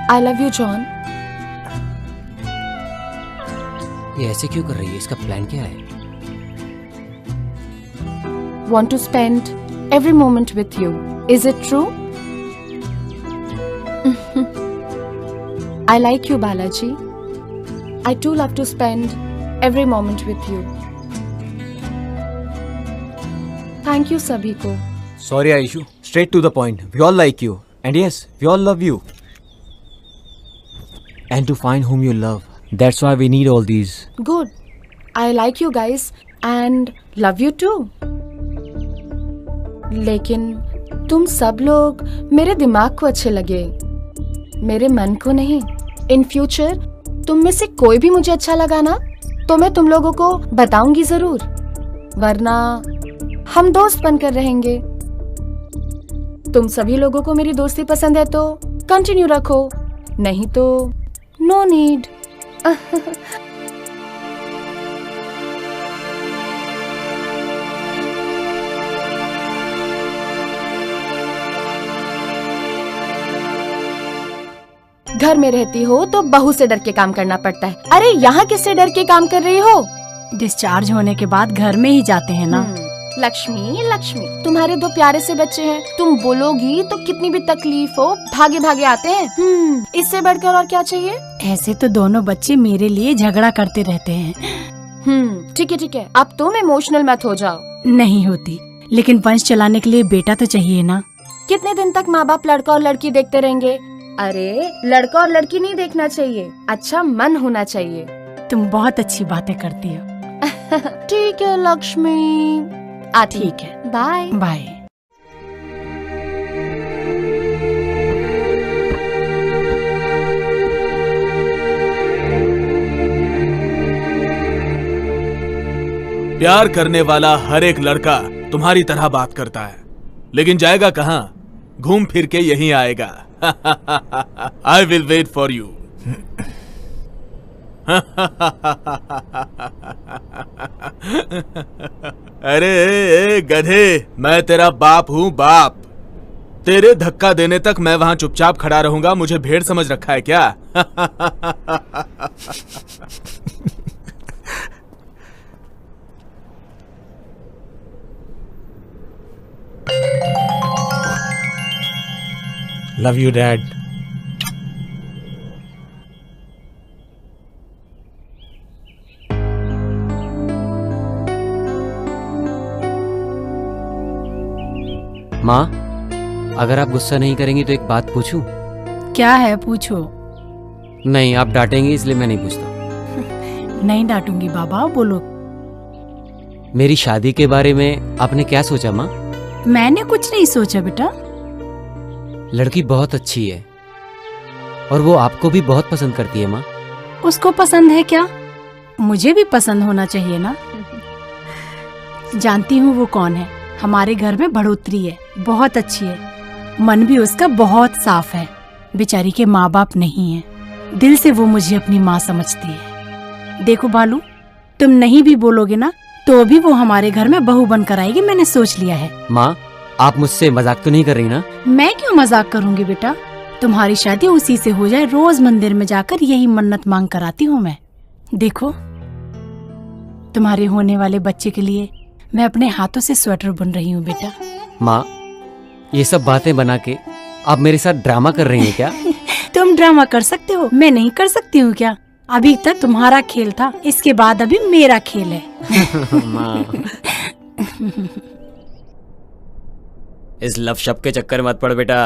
I love you, John. ये ऐसे क्यों कर रही है? इसका प्लान क्या है? Want to spend every moment with you. Is it true? I like you, Balaji. I too love to spend every moment with you. Thank you, सभी को। Sorry, Aishu. Straight to the point. We all like you. And yes, we all love you. And to find whom you love. That's why we need all these. Good. I like you guys and love you too. लेकिन तुम सब लोग मेरे दिमाग को अच्छे लगे, मेरे मन को नहीं। इन फ्यूचर तुम में से कोई भी मुझे अच्छा लगा ना तो मैं तुम लोगों को बताऊंगी जरूर, वरना हम दोस्त बनकर रहेंगे। तुम सभी लोगों को मेरी दोस्ती पसंद है तो कंटिन्यू रखो, नहीं तो नो नीड। घर में रहती हो तो बहू से डर के काम करना पड़ता है। अरे यहाँ किससे डर के काम कर रही हो? डिस्चार्ज होने के बाद घर में ही जाते हैं ना। लक्ष्मी लक्ष्मी, तुम्हारे 2 प्यारे से बच्चे हैं, तुम बोलोगी तो कितनी भी तकलीफ हो भागे भागे आते हैं। इससे बढ़कर और क्या चाहिए? ऐसे तो दोनों बच्चे मेरे लिए झगड़ा करते रहते हैं। ठीक है, अब तुम इमोशनल मत हो जाओ। नहीं होती, लेकिन वंश चलाने के लिए बेटा तो चाहिए ना। कितने दिन तक माँ बाप लड़का और लड़की देखते रहेंगे? अरे लड़का और लड़की नहीं देखना चाहिए, अच्छा मन होना चाहिए। तुम बहुत अच्छी बातें करती हो। ठीक है लक्ष्मी, ठीक है, बाय बाय। प्यार करने वाला हर एक लड़का तुम्हारी तरह बात करता है, लेकिन जाएगा कहाँ? घूम फिर के यहीं आएगा। I will wait for you. अरे ए, गधे, मैं तेरा बाप हूं, बाप। तेरे धक्का देने तक मैं वहां चुपचाप खड़ा रहूंगा। मुझे भेड़ समझ रखा है क्या? Love you dad. माँ, अगर आप गुस्सा नहीं करेंगी तो एक बात पूछूं? क्या है, पूछो। नहीं, आप डांटेंगी इसलिए मैं नहीं पूछता। नहीं डांटूंगी बाबा, बोलो। मेरी शादी के बारे में आपने क्या सोचा माँ? मैंने कुछ नहीं सोचा बेटा। लड़की बहुत अच्छी है और वो आपको भी बहुत पसंद करती है माँ। उसको पसंद है क्या? मुझे भी पसंद होना चाहिए ना। जानती हूँ वो कौन है। हमारे घर में बढ़ोतरी है, बहुत अच्छी है, मन भी उसका बहुत साफ है। बेचारी के माँ बाप नहीं है, दिल से वो मुझे अपनी माँ समझती है। देखो बालू, तुम नहीं भी बोलोगे ना तो भी वो हमारे घर में बहू बनकर आएगी, मैंने सोच लिया है। माँ, आप मुझसे मजाक तो नहीं कर रही ना? मैं क्यों मजाक करूंगी बेटा, तुम्हारी शादी उसी से हो जाए, रोज मंदिर में जाकर यही मन्नत मांग कर आती हूँ मैं। देखो, तुम्हारे होने वाले बच्चे के लिए मैं अपने हाथों से स्वेटर बुन रही हूँ बेटा। माँ, ये सब बातें बना के आप मेरे साथ ड्रामा कर रही हैं क्या? तुम ड्रामा कर सकते हो, मैं नहीं कर सकती हूँ क्या? अभी तक तुम्हारा खेल था, इसके बाद अभी मेरा खेल है। माँ, इस लव शब्द के चक्कर मत पड़ बेटा।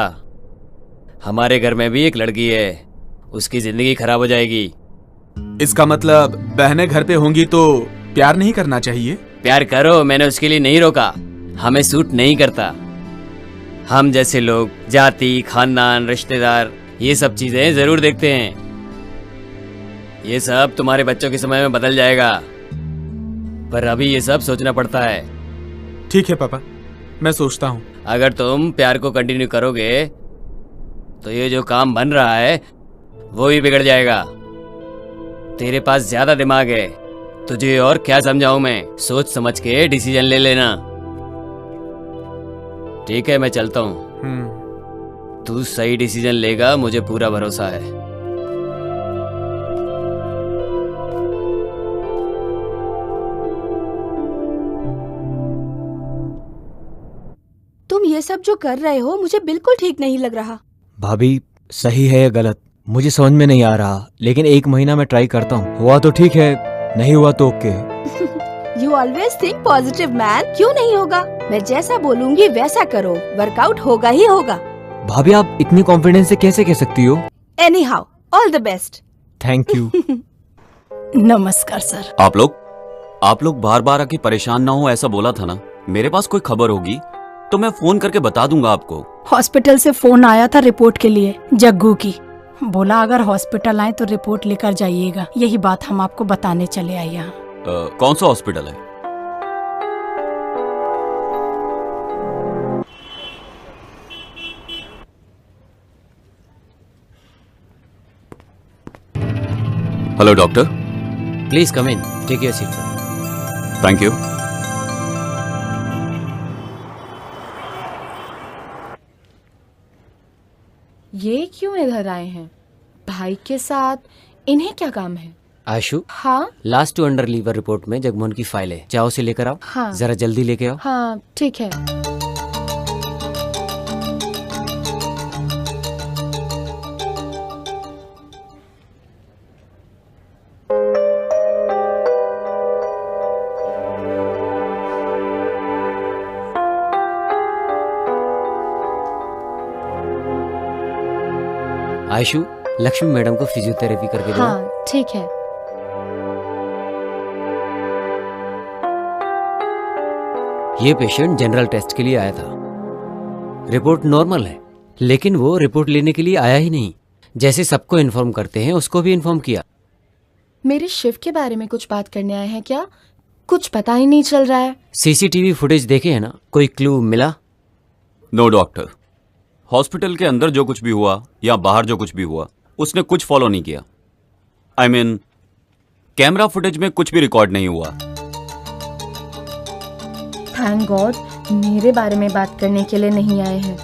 हमारे घर में भी एक लड़की है, उसकी जिंदगी खराब हो जाएगी। इसका मतलब बहनें घर पे होंगी तो प्यार नहीं करना चाहिए? प्यार करो, मैंने उसके लिए नहीं रोका। हमें सूट नहीं करता। हम जैसे लोग जाति, खानदान, रिश्तेदार, ये सब चीजें जरूर देखते हैं। ये सब तुम्हारे बच्चों के समय में बदल जाएगा, पर अभी ये सब सोचना पड़ता है। ठीक है पापा, मैं सोचता हूँ। अगर तुम प्यार को कंटिन्यू करोगे तो ये जो काम बन रहा है वो भी बिगड़ जाएगा। तेरे पास ज्यादा दिमाग है, तुझे और क्या समझाऊं मैं? सोच समझ के डिसीजन ले लेना। ठीक है, मैं चलता हूँ। तू सही डिसीजन लेगा, मुझे पूरा भरोसा है। तुम ये सब जो कर रहे हो मुझे बिल्कुल ठीक नहीं लग रहा। भाभी, सही है या गलत मुझे समझ में नहीं आ रहा, लेकिन 1 महीना मैं ट्राई करता हूँ। हुआ तो ठीक है, नहीं हुआ तो okay. You always think positive man। क्यों नहीं होगा? मैं जैसा बोलूंगी वैसा करो, वर्कआउट होगा ही होगा। भाभी, आप इतनी कॉन्फिडेंस से कैसे कह सकती हो? Anyhow, all the best। Thank you. नमस्कार सर। आप लोग बार बार आके परेशान ना हो, ऐसा बोला था ना। मेरे पास कोई खबर होगी तो मैं फोन करके बता दूंगा आपको। हॉस्पिटल से फोन आया था रिपोर्ट के लिए, जग्गू की। बोला अगर हॉस्पिटल आए तो रिपोर्ट लेकर जाइएगा। यही बात हम आपको बताने चले आए यहाँ। कौन सा हॉस्पिटल है? Hello doctor. Please come in, take your seat sir. Thank you. ये क्यों इधर आए हैं? भाई के साथ इन्हें क्या काम है? आशु, हाँ last two under liver report में जगमोहन की फाइल है, जाओ उसे लेकर आओ। हाँ। जरा जल्दी लेके आओ। हाँ ठीक है। आयशु, लक्ष्मी मैडम को फिजियोथेरेपी करके दो। हाँ ठीक है। ये पेशेंट जनरल टेस्ट के लिए आया था। रिपोर्ट नॉर्मल है, लेकिन वो रिपोर्ट लेने के लिए आया ही नहीं। जैसे सबको इन्फॉर्म करते हैं, उसको भी इन्फॉर्म किया। मेरे शिव के बारे में कुछ बात करने आए हैं क्या? कुछ पता ही नहीं चल रहा है। सीसीटीवी फुटेज देखे है ना? कोई क्लू मिला? नो डॉक्टर, हॉस्पिटल के अंदर जो कुछ भी हुआ या बाहर जो कुछ भी हुआ, उसने कुछ फॉलो नहीं किया। I mean, कैमरा फुटेज में कुछ भी रिकॉर्ड नहीं हुआ। थैंक गॉड, मेरे बारे में बात करने के लिए नहीं आए हैं।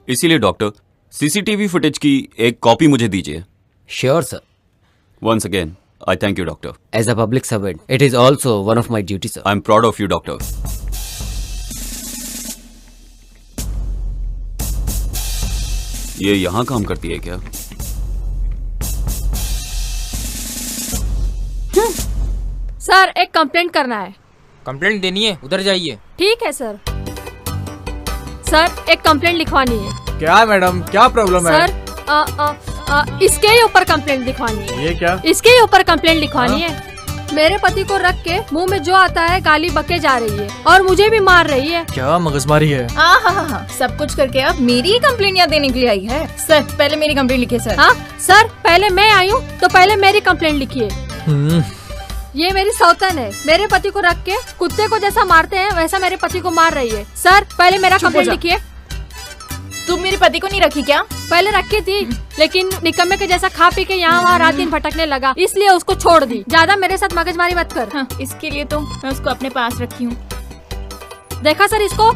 इसीलिए डॉक्टर, सीसीटीवी फुटेज की एक कॉपी मुझे दीजिए। Sure sir. Once again I thank you doctor. As a public servant it is also one of my duty sir. I am proud of you doctor. ये यहाँ काम करती है क्या? सर एक कंप्लेंट करना है। कंप्लेंट देनी है? उधर जाइए। ठीक है सर। सर एक कंप्लेंट लिखवानी है। क्या मैडम, क्या प्रॉब्लम है? सर इसके ही ऊपर कंप्लेंट लिखवानी है। ये क्या? इसके ही ऊपर कंप्लेंट लिखवानी है। मेरे पति को रख के मुंह में जो आता है गाली बके जा रही है और मुझे भी मार रही है। क्या मगजमारी है? हाँ, सब कुछ करके अब मेरी कंप्लेंट यहाँ देने के लिए आई है। सर पहले मेरी कंप्लेंट लिखिए सर। हाँ सर, पहले मैं आई हूँ तो पहले मेरी कंप्लेंट लिखिए। ये मेरी सौतन है, मेरे पति को रख के कुत्ते को जैसा मारते हैं वैसा मेरे पति को मार रही है। सर पहले मेरा कंप्लेंट लिखिए। तुम मेरे पति को नहीं रखी क्या? पहले रखी थी, लेकिन निकम्मे के जैसा खा पी के यहाँ वहाँ रात दिन भटकने लगा, इसलिए उसको छोड़ दी। ज्यादा मेरे साथ मगजमारी मत कर। हाँ, इसके लिए तो मैं उसको अपने पास रखी हूँ। देखा सर इसको?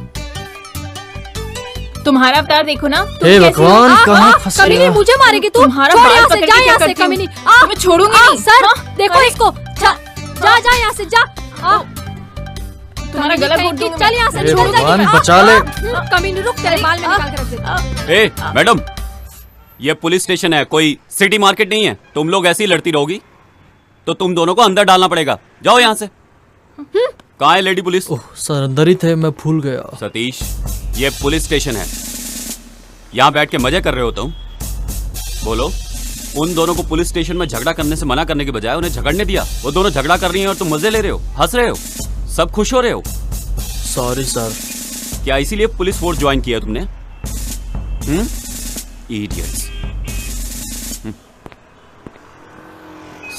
तुम्हारा अवतार देखो ना। हे भगवान, कहाँ फंस गया? कमीनी मुझे मारेगी तू? तुम्हारा छोड़ बाल यहाँ से, पकड़ जा के यहाँ क्या से करती हूँ? कमीनी। तुम्हें छोड़ूंगी नहीं। सर देखो इसको, जा यहाँ से, जा। तुम्हारा गला घोट दूंगी। चल यहाँ से, हे छोड़ भगवान, बचा ले। कमीनी रुक, तेरे बाल में निकाल के रख देती। ए मैडम, ये पुलिस स्टेशन है, कोई सिटी मार्केट नहीं है। तुम लोग ऐसी लड़ती रहोगी तो तुम दोनों को अंदर डालना पड़ेगा। जाओ यहाँ से। कहाँ है लेडी पुलिस? ओह सर, अंदर ही थे, मैं भूल गया। सतीश, ये पुलिस स्टेशन है, यहाँ बैठ के मजे कर रहे हो तुम? बोलो, उन दोनों को पुलिस स्टेशन में झगड़ा करने से मना करने के बजाय उन्हें झगड़ने दिया। वो दोनों झगड़ा कर रही हैं और तुम मजे ले रहे हो, हंस रहे हो, सब खुश हो रहे हो। Sorry sir. क्या इसीलिए पुलिस फोर्स ज्वाइन किया तुमने? इडियट्स।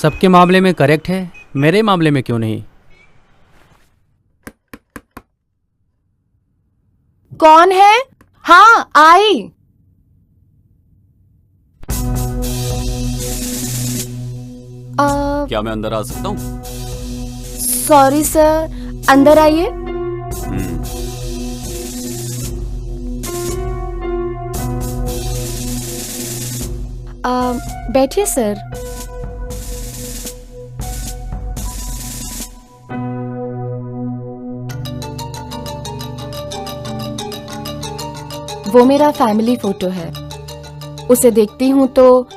सबके मामले में करेक्ट है, मेरे मामले में क्यों नहीं? कौन है? हाँ आई। क्या मैं अंदर आ सकता हूँ? सॉरी सर, अंदर आइए। बैठिए सर। वो मेरा फैमिली फोटो है। उसे देखती हूँ तो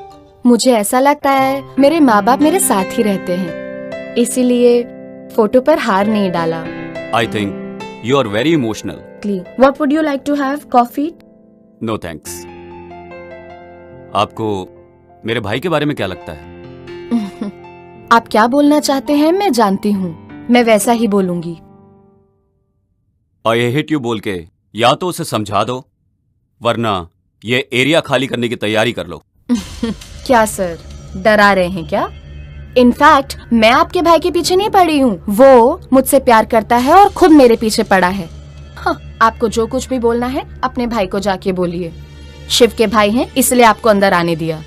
मुझे ऐसा लगता है मेरे माँ बाप मेरे साथ ही रहते हैं, इसीलिए फोटो पर हार नहीं डाला। I think you are very emotional. What would you like to have? Coffee? No thanks. आपको मेरे भाई के बारे में क्या लगता है? आप क्या बोलना चाहते हैं मैं जानती हूँ, मैं वैसा ही बोलूंगी। आई हेट यू बोल के या तो उसे समझा दो, वरना ये एरिया खाली करने की तैयारी कर लो। क्या सर, डरा रहे हैं क्या? इनफैक्ट मैं आपके भाई के पीछे नहीं पड़ी हूँ, वो मुझसे प्यार करता है और खुद मेरे पीछे पड़ा है। हाँ, आपको जो कुछ भी बोलना है अपने भाई को जाके बोलिए। शिव के भाई हैं इसलिए आपको अंदर आने दिया।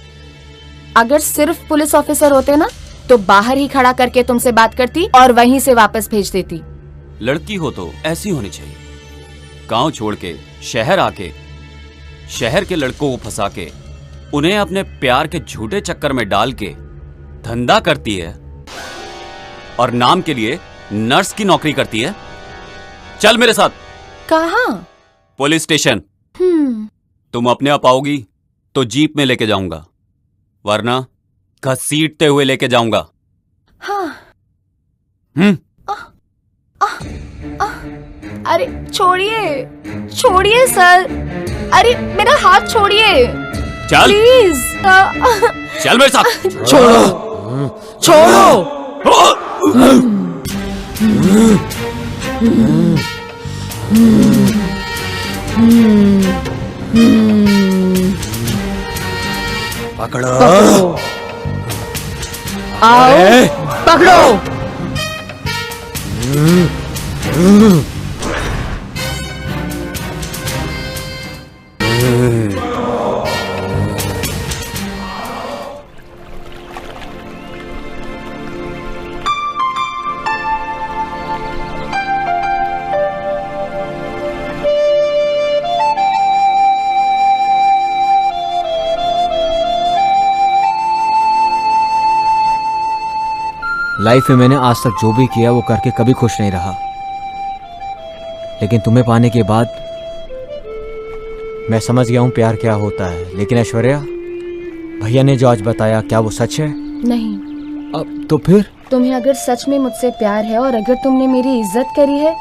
अगर सिर्फ पुलिस ऑफिसर होते ना तो बाहर ही खड़ा करके तुमसे बात करती और वहीं से वापस भेज देती। लड़की हो तो ऐसी होनी चाहिए, गांव छोड़ के शहर आके शहर के लड़कों को फंसा के उन्हें अपने प्यार के झूठे चक्कर में डाल के धंधा करती है और नाम के लिए नर्स की नौकरी करती है। चल मेरे साथ। कहाँ? Police station. तुम अपने आप आओगी तो जीप में लेके जाऊंगा, वरना घसीटते हुए लेके जाऊंगा। हाँ। अरे छोड़िए, छोड़िए सर। अरे मेरा हाथ छोड़िए चल प्लीज। चल मेरे साथ। छोड़ो, छोड़ो। पकड़ो, आओ पकड़ो। लाइफ में मैंने आज तक जो भी किया वो करके कभी खुश नहीं रहा, लेकिन तुम्हें पाने के बाद मैं समझ गया हूँ प्यार क्या होता है। लेकिन ऐश्वर्या, भैया ने जो आज बताया, क्या वो सच है? नहीं। अब तो फिर? तुम्हें अगर सच में मुझसे प्यार है और अगर तुमने मेरी इज्जत करी है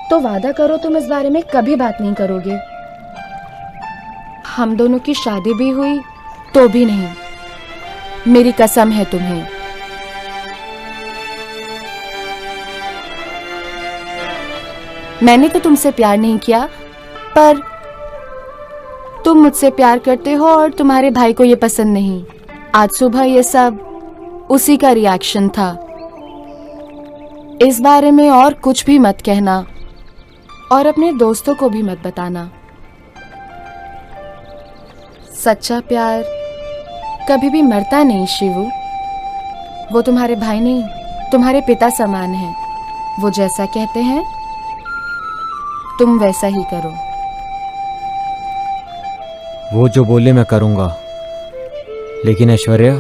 तो वादा करो तुम इस बारे में कभी बात नहीं करोगे। हम दोनों की शादी भी हुई तो भी नहीं। मेरी कसम है तुम्हें। मैंने तो तुमसे प्यार नहीं किया, पर तुम मुझसे प्यार करते हो और तुम्हारे भाई को ये पसंद नहीं। आज सुबह ये सब उसी का रिएक्शन था। इस बारे में और कुछ भी मत कहना और अपने दोस्तों को भी मत बताना। सच्चा प्यार कभी भी मरता नहीं शिवू। वो तुम्हारे भाई नहीं, तुम्हारे पिता समान है। वो जैसा कहते हैं तुम वैसा ही करो। वो जो बोले मैं करूंगा, लेकिन ऐश्वर्या,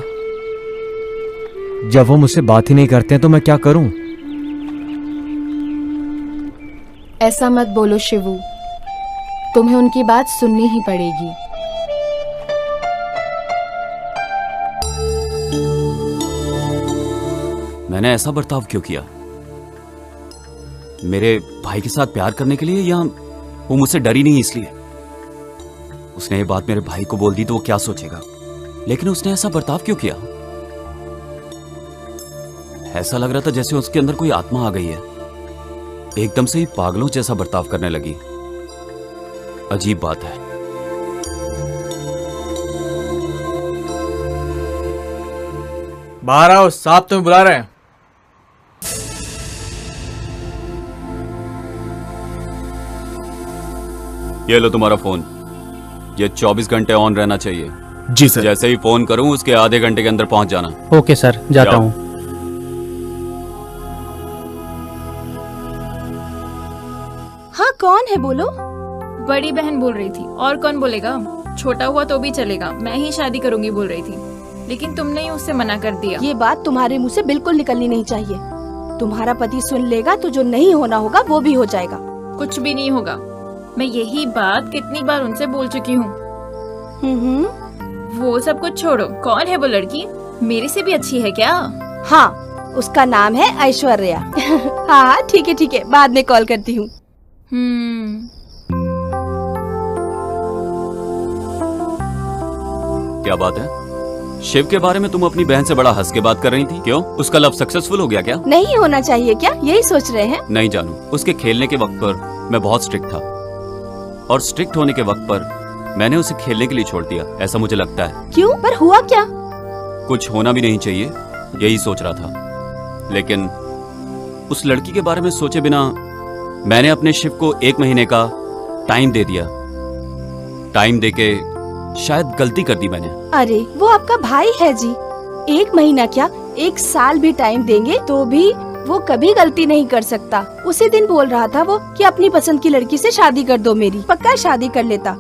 जब वो मुझसे बात ही नहीं करते हैं तो मैं क्या करूं? ऐसा मत बोलो शिवू, तुम्हें उनकी बात सुननी ही पड़ेगी। मैंने ऐसा बर्ताव क्यों किया? मेरे भाई के साथ प्यार करने के लिए, या वो मुझसे डरी नहीं इसलिए? उसने ये बात मेरे भाई को बोल दी तो वो क्या सोचेगा, लेकिन उसने ऐसा बर्ताव क्यों किया? ऐसा लग रहा था जैसे उसके अंदर कोई आत्मा आ गई है। एकदम से ही पागलों जैसा बर्ताव करने लगी। अजीब बात है। बाहर आओ, साहब तुम्हें बुला रहे हैं। ये लो तुम्हारा फोन। ये 24 घंटे ऑन रहना चाहिए। जी सर। जैसे ही फोन करूं उसके आधे घंटे के अंदर पहुंच जाना। ओके सर, जाता हूँ। हाँ, कौन है बोलो? बड़ी बहन बोल रही थी, और कौन बोलेगा? छोटा हुआ तो भी चलेगा, मैं ही शादी करूंगी बोल रही थी, लेकिन तुमने ही उससे मना कर दिया। ये बात तुम्हारे मुंह से बिल्कुल निकलनी नहीं चाहिए। तुम्हारा पति सुन लेगा तो जो नहीं होना होगा वो भी हो जाएगा। कुछ भी नहीं होगा। मैं यही बात कितनी बार उनसे बोल चुकी हूँ। वो सब कुछ छोड़ो, कौन है वो लड़की? मेरे से भी अच्छी है क्या? हाँ, उसका नाम है ऐश्वर्या। हाँ ठीक है, बाद में कॉल करती हूँ। क्या बात है? शिव के बारे में तुम अपनी बहन से बड़ा हंस के बात कर रही थी। क्यों? उसका लव सक्सेसफुल हो गया क्या? नहीं होना चाहिए क्या, यही सोच रहे हैं? नहीं जानू, उसके खेलने के वक्त पर मैं बहुत स्ट्रिक्ट था, और स्ट्रिक्ट होने के वक्त पर मैंने उसे खेलने के लिए छोड़ दिया, ऐसा मुझे लगता है। क्यों? पर हुआ क्या? कुछ होना भी नहीं चाहिए, यही सोच रहा था। लेकिन उस लड़की के बारे में सोचे बिना मैंने अपने शिव को 1 महीने का टाइम दे दिया। टाइम देके शायद गलती कर दी मैंने। अरे वो आपका भाई है जी, 1 महीना क्या 1 साल भी टाइम देंगे तो भी वो कभी गलती नहीं कर सकता। उसी दिन बोल रहा था वो कि अपनी पसंद की लड़की से शादी कर दो मेरी। पक्का शादी कर लेता।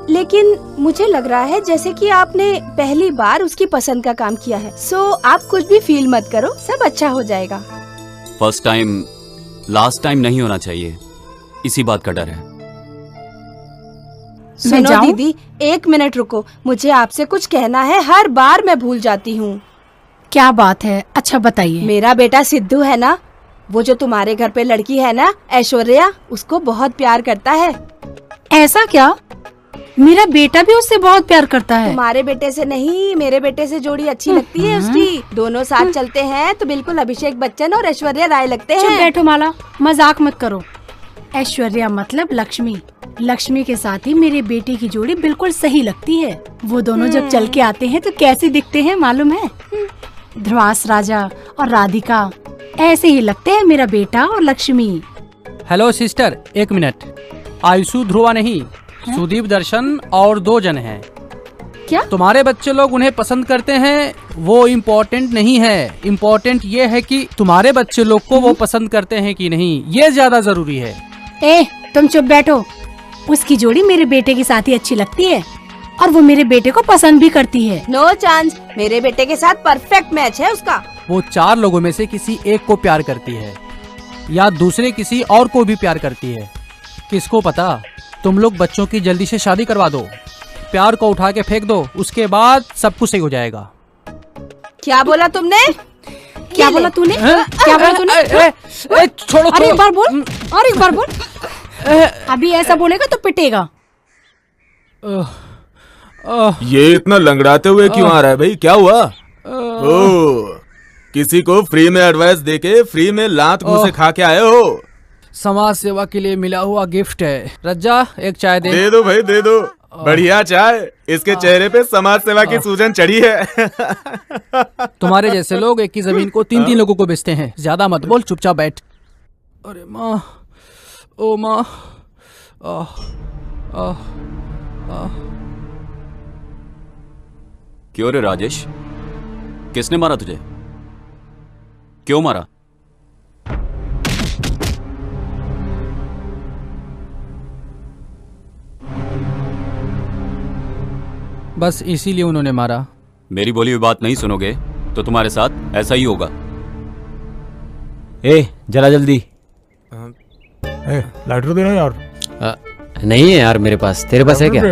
लेकिन मुझे लग रहा है जैसे कि आपने पहली बार उसकी पसंद का काम किया है। सो आप कुछ भी फील मत करो, सब अच्छा हो जाएगा। फर्स्ट टाइम लास्ट टाइम नहीं होना चाहिए, इसी बात का डर है। सुनो दीदी, 1 मिनट रुको, मुझे आपसे कुछ कहना है। हर बार मैं भूल जाती हूँ। क्या बात है? अच्छा बताइए। मेरा बेटा सिद्धू है ना, वो जो तुम्हारे घर पे लड़की है ना ऐश्वर्या, उसको बहुत प्यार करता है। ऐसा क्या? मेरा बेटा भी उससे बहुत प्यार करता है। तुम्हारे बेटे से नहीं, मेरे बेटे से जोड़ी अच्छी लगती है उसकी। दोनों साथ चलते हैं तो बिल्कुल अभिषेक बच्चन और ऐश्वर्या राय लगते हैं। चुप बैठो माला, मजाक मत करो। ऐश्वर्या मतलब लक्ष्मी, लक्ष्मी के साथ ही मेरे बेटे की जोड़ी बिल्कुल सही लगती है। वो दोनों जब चल के आते हैं तो कैसे दिखते हैं मालूम है? ध्रुवास राजा और राधिका, ऐसे ही लगते हैं मेरा बेटा और Lakshmi. Hello sister, 1 minute. Ayushu Dhruva नहीं, सुदीप दर्शन और 2 जन हैं। क्या तुम्हारे बच्चे लोग उन्हें पसंद करते हैं वो इम्पोर्टेंट नहीं है। इम्पोर्टेंट ये है कि तुम्हारे बच्चे लोग को वो पसंद करते हैं कि नहीं, ये ज्यादा जरूरी है। तुम चुप बैठो। उसकी जोड़ी मेरे बेटे के साथ ही अच्छी लगती है और वो मेरे बेटे को पसंद भी करती है। नो चांस, मेरे बेटे के साथ परफेक्ट मैच है उसका। वो 4 लोगों में से किसी एक को प्यार करती है या दूसरे किसी और को भी प्यार करती है, किसको पता। तुम लोग बच्चों की जल्दी से शादी करवा दो, प्यार को उठा के फेंक दो, उसके बाद सब कुछ सही हो जाएगा। क्या बोला तुमने? क्या बोला तूने? क्या बोला तूने? छोड़ो। अरे एक बार बोल, और एक बार बोल। अभी ऐसा बोलेगा तो पिटेगा। ये इतना लंगड़ाते हुए क्यों आ रहा है भाई? क्या हुआ? ओ, किसी को फ्री में एडवाइस देके फ्री में लात मुंह से खा के आए हो? समाज सेवा के लिए मिला हुआ गिफ्ट है। रज्जा, एक चाय दे। दे दो भाई, दे दो। बढ़िया चाय। इसके चेहरे पे समाज सेवा की सूजन चढ़ी है। तुम्हारे जैसे लोग एक ही जमीन को 3-3 लोगों को बेचते हैं। ज्यादा मत बोल, चुपचाप बैठ। अरे माँ, ओ माँ। क्यों रे राजेश, किसने मारा तुझे? क्यों मारा? बस इसीलिए उन्होंने मारा। मेरी बोली हुई बात नहीं सुनोगे तो तुम्हारे साथ ऐसा ही होगा। जरा जल्दी। लाइटर देना यार। नहीं है यार मेरे पास, तेरे पास है क्या?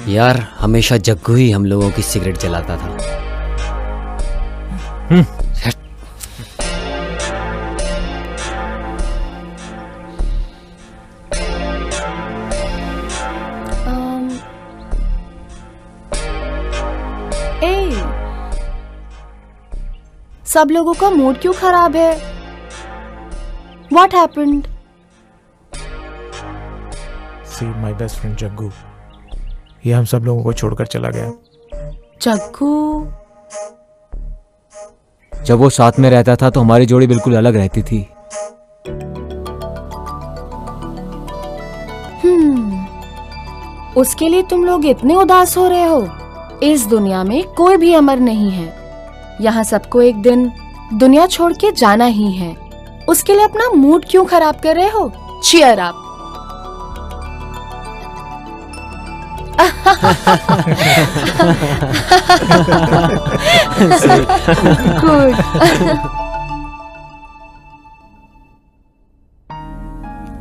यार हमेशा जग्गू ही हम लोगों की सिगरेट जलाता था। सब लोगों का मूड क्यों खराब है? What happened? See my best friend Jaggu, ये हम सब लोगों को छोड़कर चला गया। जग्गू? जब वो साथ में रहता था तो हमारी जोड़ी बिल्कुल अलग रहती थी। उसके लिए तुम लोग इतने उदास हो रहे हो? इस दुनिया में कोई भी अमर नहीं है। यहाँ सबको एक दिन दुनिया छोड़ के जाना ही है। उसके लिए अपना मूड क्यों खराब कर रहे हो? Cheer up. गुड।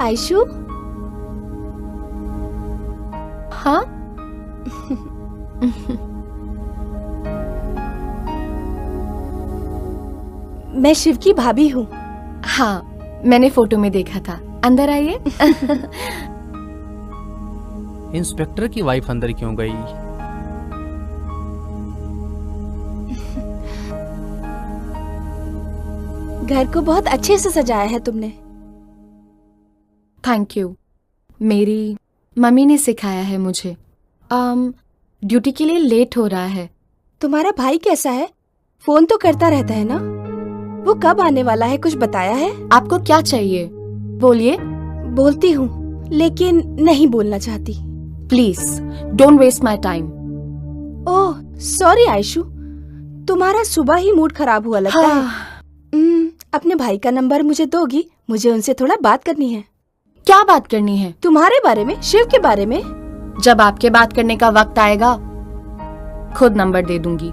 आयशु? हाँ? मैं शिव की भाभी हूँ। हाँ, मैंने फोटो में देखा था। अंदर आइए। इंस्पेक्टर की वाइफ अंदर क्यों गई? घर को बहुत अच्छे से सजाया है तुमने। Thank you. मेरी मम्मी ने सिखाया है मुझे। ड्यूटी के लिए लेट हो रहा है। तुम्हारा भाई कैसा है? फोन तो करता रहता है ना? वो कब आने वाला है, कुछ बताया है? आपको क्या चाहिए? बोलिए। बोलती हूँ लेकिन नहीं बोलना चाहती। Please don't waste my time. Oh sorry Aishu, तुम्हारा सुबह ही मूड खराब हुआ लगता है। अपने भाई का नंबर मुझे दोगी? मुझे उनसे थोड़ा बात करनी है। क्या बात करनी है? तुम्हारे बारे में, शिव के बारे में। जब आपके बात करने का वक्त आएगा खुद नंबर दे दूंगी।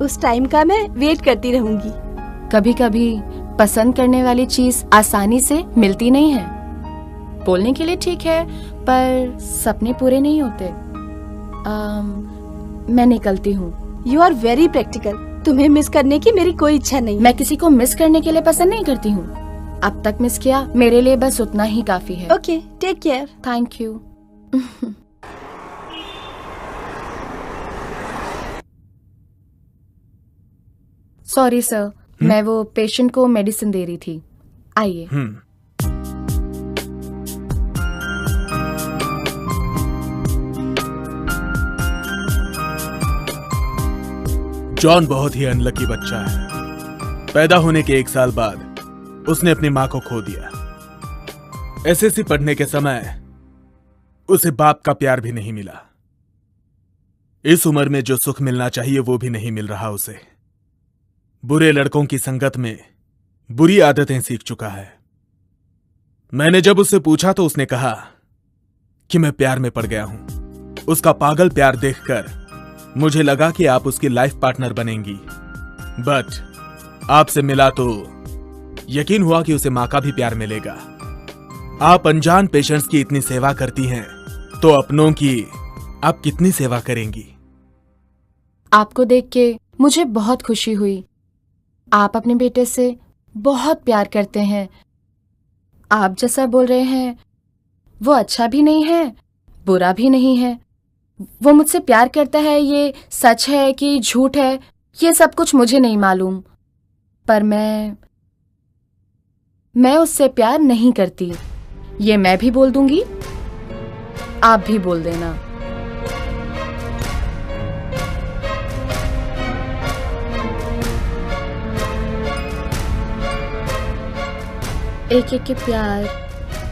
उस टाइम का मैं वेट करती रहूंगी। कभी कभी पसंद करने वाली चीज आसानी से मिलती नहीं है। बोलने के लिए ठीक है पर सपने पूरे नहीं होते। मैं निकलती हूँ। You are very practical. तुम्हें मिस करने की मेरी कोई इच्छा नहीं। मैं किसी को मिस करने के लिए पसंद नहीं करती हूँ। अब तक मिस किया, मेरे लिए बस उतना ही काफी है। Okay, take care. Thank you. Sorry sir, मैं वो पेशेंट को मेडिसिन दे रही थी। आइए। जॉन बहुत ही अनलकी बच्चा है। पैदा होने के 1 साल बाद उसने अपनी मां को खो दिया। एसएससी पढ़ने के समय उसे बाप का प्यार भी नहीं मिला। इस उम्र में जो सुख मिलना चाहिए वो भी नहीं मिल रहा उसे। बुरे लड़कों की संगत में बुरी आदतें सीख चुका है। मैंने जब उससे पूछा तो उसने कहा कि मैं प्यार में पड़ गया हूं। उसका पागल प्यार देखकर मुझे लगा कि आप उसकी लाइफ पार्टनर बनेंगी, बट आपसे मिला तो यकीन हुआ कि उसे मां का भी प्यार मिलेगा। आप अनजान पेशेंट्स की इतनी सेवा करती हैं तो अपनों की आप कितनी सेवा करेंगी? आपको देख के मुझे बहुत खुशी हुई। आप अपने बेटे से बहुत प्यार करते हैं। आप जैसा बोल रहे हैं वो अच्छा भी नहीं है, बुरा भी नहीं है। वो मुझसे प्यार करता है, ये सच है कि झूठ है ये सब कुछ मुझे नहीं मालूम, पर मैं उससे प्यार नहीं करती। ये मैं भी बोल दूंगी, आप भी बोल देना। एक एक के प्यार,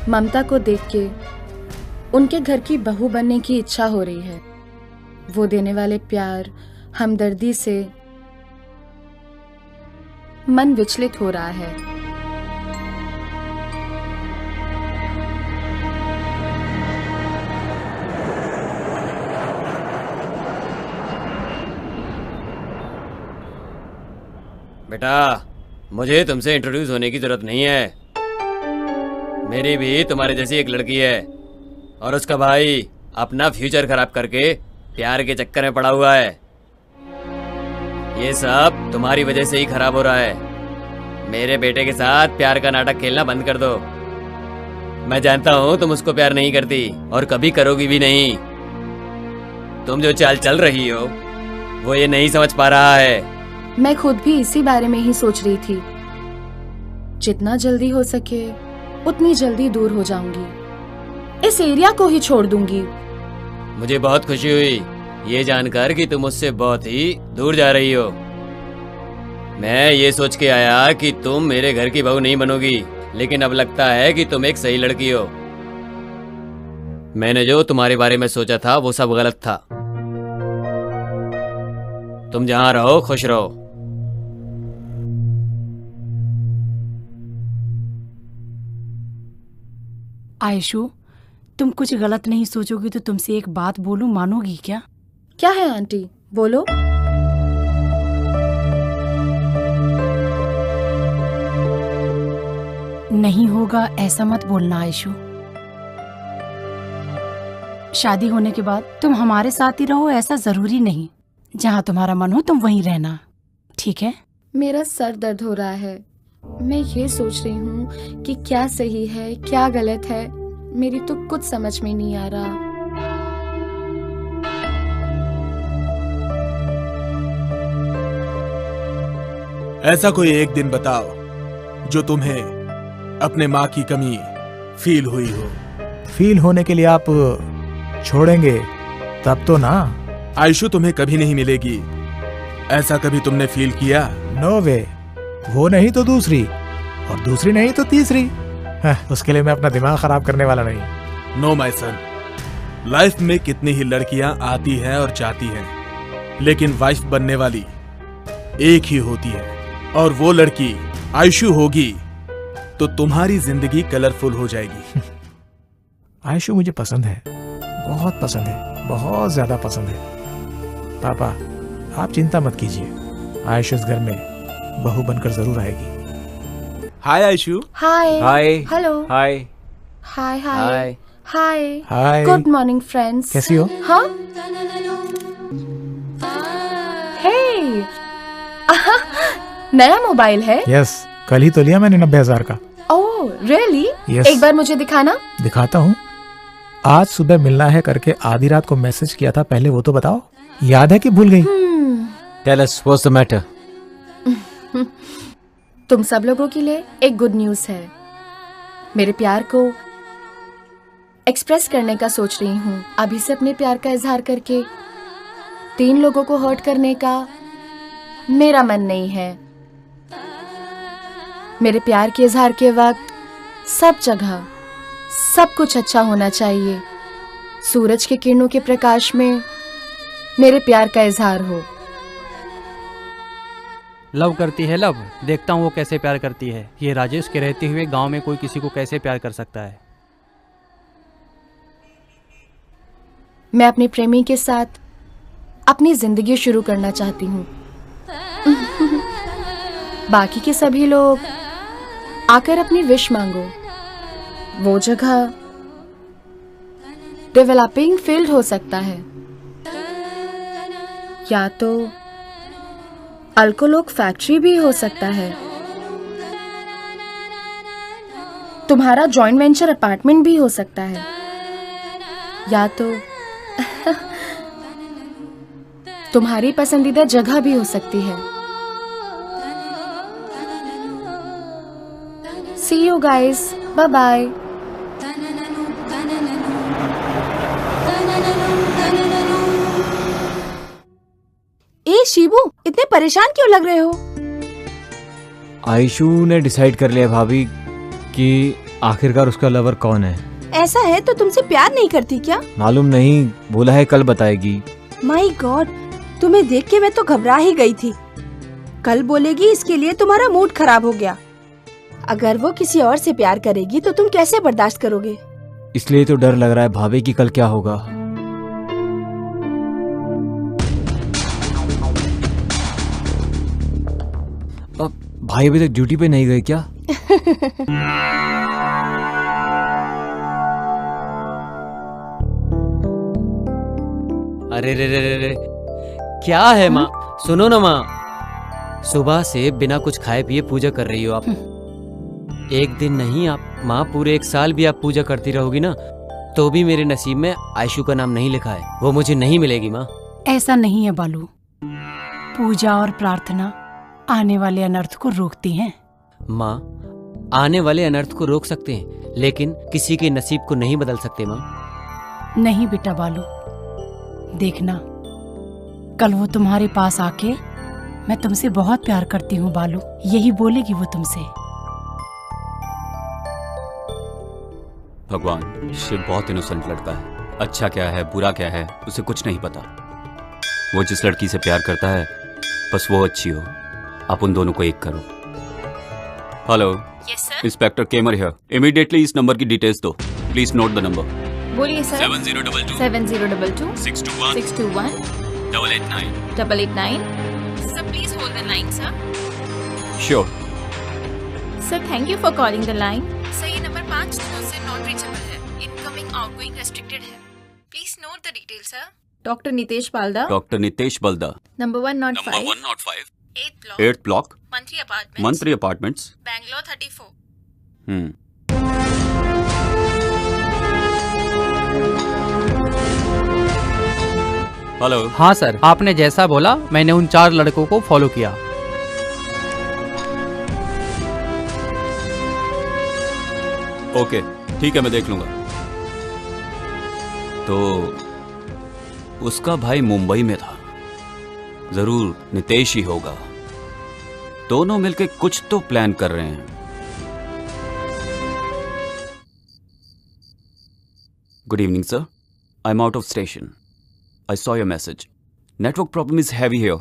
ममता को देख के उनके घर की बहू बनने की इच्छा हो रही है। वो देने वाले प्यार, हमदर्दी से मन विचलित हो रहा है। बेटा, मुझे तुमसे इंट्रोड्यूस होने की जरूरत नहीं है। मेरी भी तुम्हारे जैसी एक लड़की है और उसका भाई अपना फ्यूचर खराब करके प्यार के चक्कर में पड़ा हुआ है। ये सब तुम्हारी वजह से ही खराब हो रहा है। मेरे बेटे के साथ प्यार का नाटक खेलना बंद कर दो। मैं जानता हूँ तुम उसको प्यार नहीं करती और कभी करोगी भी नहीं। तुम जो चाल चल रही हो वो ये नहीं समझ पा रहा है। मैं खुद भी इसी बारे में ही सोच रही थी। जितना जल्दी हो सके उतनी जल्दी दूर हो जाऊंगी। इस एरिया को ही छोड़ दूंगी। मुझे बहुत खुशी हुई ये जानकर कि तुम मुझसे बहुत ही दूर जा रही हो। मैं ये सोच के आया कि तुम मेरे घर की बहू नहीं बनोगी, लेकिन अब लगता है कि तुम एक सही लड़की हो। मैंने जो तुम्हारे बारे में सोचा था वो सब गलत था। तुम जहां रहो खुश रहो। आयशु, तुम कुछ गलत नहीं सोचोगी तो तुमसे एक बात बोलूं, मानोगी क्या? क्या है आंटी, बोलो। नहीं होगा ऐसा मत बोलना आयशु। शादी होने के बाद तुम हमारे साथ ही रहो ऐसा जरूरी नहीं। जहाँ तुम्हारा मन हो तुम वहीं रहना, ठीक है? मेरा सर दर्द हो रहा है। मैं ये सोच रही हूँ कि क्या सही है क्या गलत है। मेरी तो कुछ समझ में नहीं आ रहा। ऐसा कोई एक दिन बताओ जो तुम्हें अपने माँ की कमी फील हुई हो। फील होने के लिए आप छोड़ेंगे तब तो ना। आयशु तुम्हें कभी नहीं मिलेगी, ऐसा कभी तुमने फील किया? नो वे। वो नहीं तो दूसरी, और दूसरी नहीं तो तीसरी। उसके लिए मैं अपना दिमाग खराब करने वाला नहीं। नो माय सन, लाइफ में कितनी ही लड़कियां आती हैं और जाती हैं, लेकिन वाइफ बनने वाली एक ही होती है और वो लड़की आयशु होगी तो तुम्हारी जिंदगी कलरफुल हो जाएगी। आयशु मुझे पसंद है, बहुत पसंद है, बहुत ज्यादा पसंद है। पापा आप चिंता मत कीजिए, आयशु इस घर में बहू बनकर जरूर आएगी। Hi Ayshu. Hi. Hi. Hello. Hi. Hi hi hi. Hi. Good morning friends. कैसी हो? हाँ। हे नया मोबाइल है? यस, कल ही तो लिया मैंने 90,000 का। Oh really? Yes. एक बार मुझे दिखाना। दिखाता हूँ। आज सुबह मिलना है करके आधी रात को मैसेज किया था, पहले वो तो बताओ, याद है कि भूल गई? Tell us what's the matter? तुम सब लोगों के लिए एक गुड न्यूज है। मेरे प्यार को एक्सप्रेस करने का सोच रही हूँ। अभी से अपने प्यार का इजहार करके 3 लोगों को हर्ट करने का मेरा मन नहीं है। मेरे प्यार के इजहार के वक्त सब जगह सब कुछ अच्छा होना चाहिए। सूरज के किरणों के प्रकाश में मेरे प्यार का इजहार हो। लव करती है लव, देखता हूँ वो कैसे प्यार करती है। ये राजेश के रहते हुए गांव में कोई किसी को कैसे प्यार कर सकता है। मैं अपने प्रेमी के साथ अपनी जिंदगी शुरू करना चाहती हूँ। बाकी के सभी लोग आकर अपनी विश मांगो। वो जगह डेवलपिंग फील्ड हो सकता है, या तो अल्कोलोक फैक्ट्री भी हो सकता है, तुम्हारा जॉइंट वेंचर अपार्टमेंट भी हो सकता है, या तो तुम्हारी पसंदीदा जगह भी हो सकती है। See you guys. Bye bye. ए शिबू, इतने परेशान क्यों लग रहे हो? आयशु ने डिसाइड कर लिया भाभी कि आखिरकार उसका लवर कौन है। ऐसा है तो तुमसे प्यार नहीं करती क्या? मालूम नहीं, बोला है कल बताएगी। माय गॉड, तुम्हें देख के मैं तो घबरा ही गई थी। कल बोलेगी इसके लिए तुम्हारा मूड खराब हो गया। अगर वो किसी और से प्यार करेगी तो तुम कैसे बर्दाश्त करोगे? इसलिए तो डर लग रहा है भाभी कि कल क्या होगा। अब भाई अभी तक ड्यूटी पे नहीं गए क्या? अरे रे रे रे रे, क्या है माँ? सुनो ना माँ, सुबह से बिना कुछ खाए पिए पूजा कर रही हो आप। एक दिन नहीं आप माँ, पूरे 1 साल भी आप पूजा करती रहोगी ना, तो भी मेरे नसीब में आयशु का नाम नहीं लिखा है। वो मुझे नहीं मिलेगी माँ। ऐसा नहीं है बालू, पूजा और प्रार्थना आने वाले अनर्थ को रोकती हैं। माँ, आने वाले अनर्थ को रोक सकते हैं, लेकिन किसी के नसीब को नहीं बदल सकते माँ। नहीं बेटा बालू, देखना कल वो तुम्हारे पास आके मैं तुमसे बहुत प्यार करती हूँ बालू, यही बोलेगी वो तुमसे। भगवान, शिव बहुत इनोसेंट लड़का है। अच्छा क्या है बुरा क्या है उसे कुछ नहीं पता। वो जिस लड़की से प्यार करता है बस वो अच्छी हो। आप उन दोनों को एक करो। Hello, inspector Kemar here. Immediately इस नंबर की डिटेल्स दो। Please note the number. बोलिए sir. 7022 7022 621 621 889 889। Sir please hold the line sir. Sure. Sir thank you for calling the line. Sir ये नंबर 5 दिनों से नॉट रीचेबल है। इनकमिंग आउटगोइंग रेस्ट्रिक्टेड है। Please note the detail sir. Doctor Nitesh Balda. Doctor Nitesh Balda. Number 105 8th block Mantri apartments Bangalore 34। Hello. हाँ sir, आपने जैसा बोला मैंने उन 4 लड़कों को फॉलो किया। ओके ठीक है, मैं देख लूंगा। तो उसका भाई मुंबई में था, जरूर नितेश ही होगा। दोनों मिलके कुछ तो प्लान कर रहे हैं। Good evening sir, I am out of station. I saw your message. Network problem is heavy here.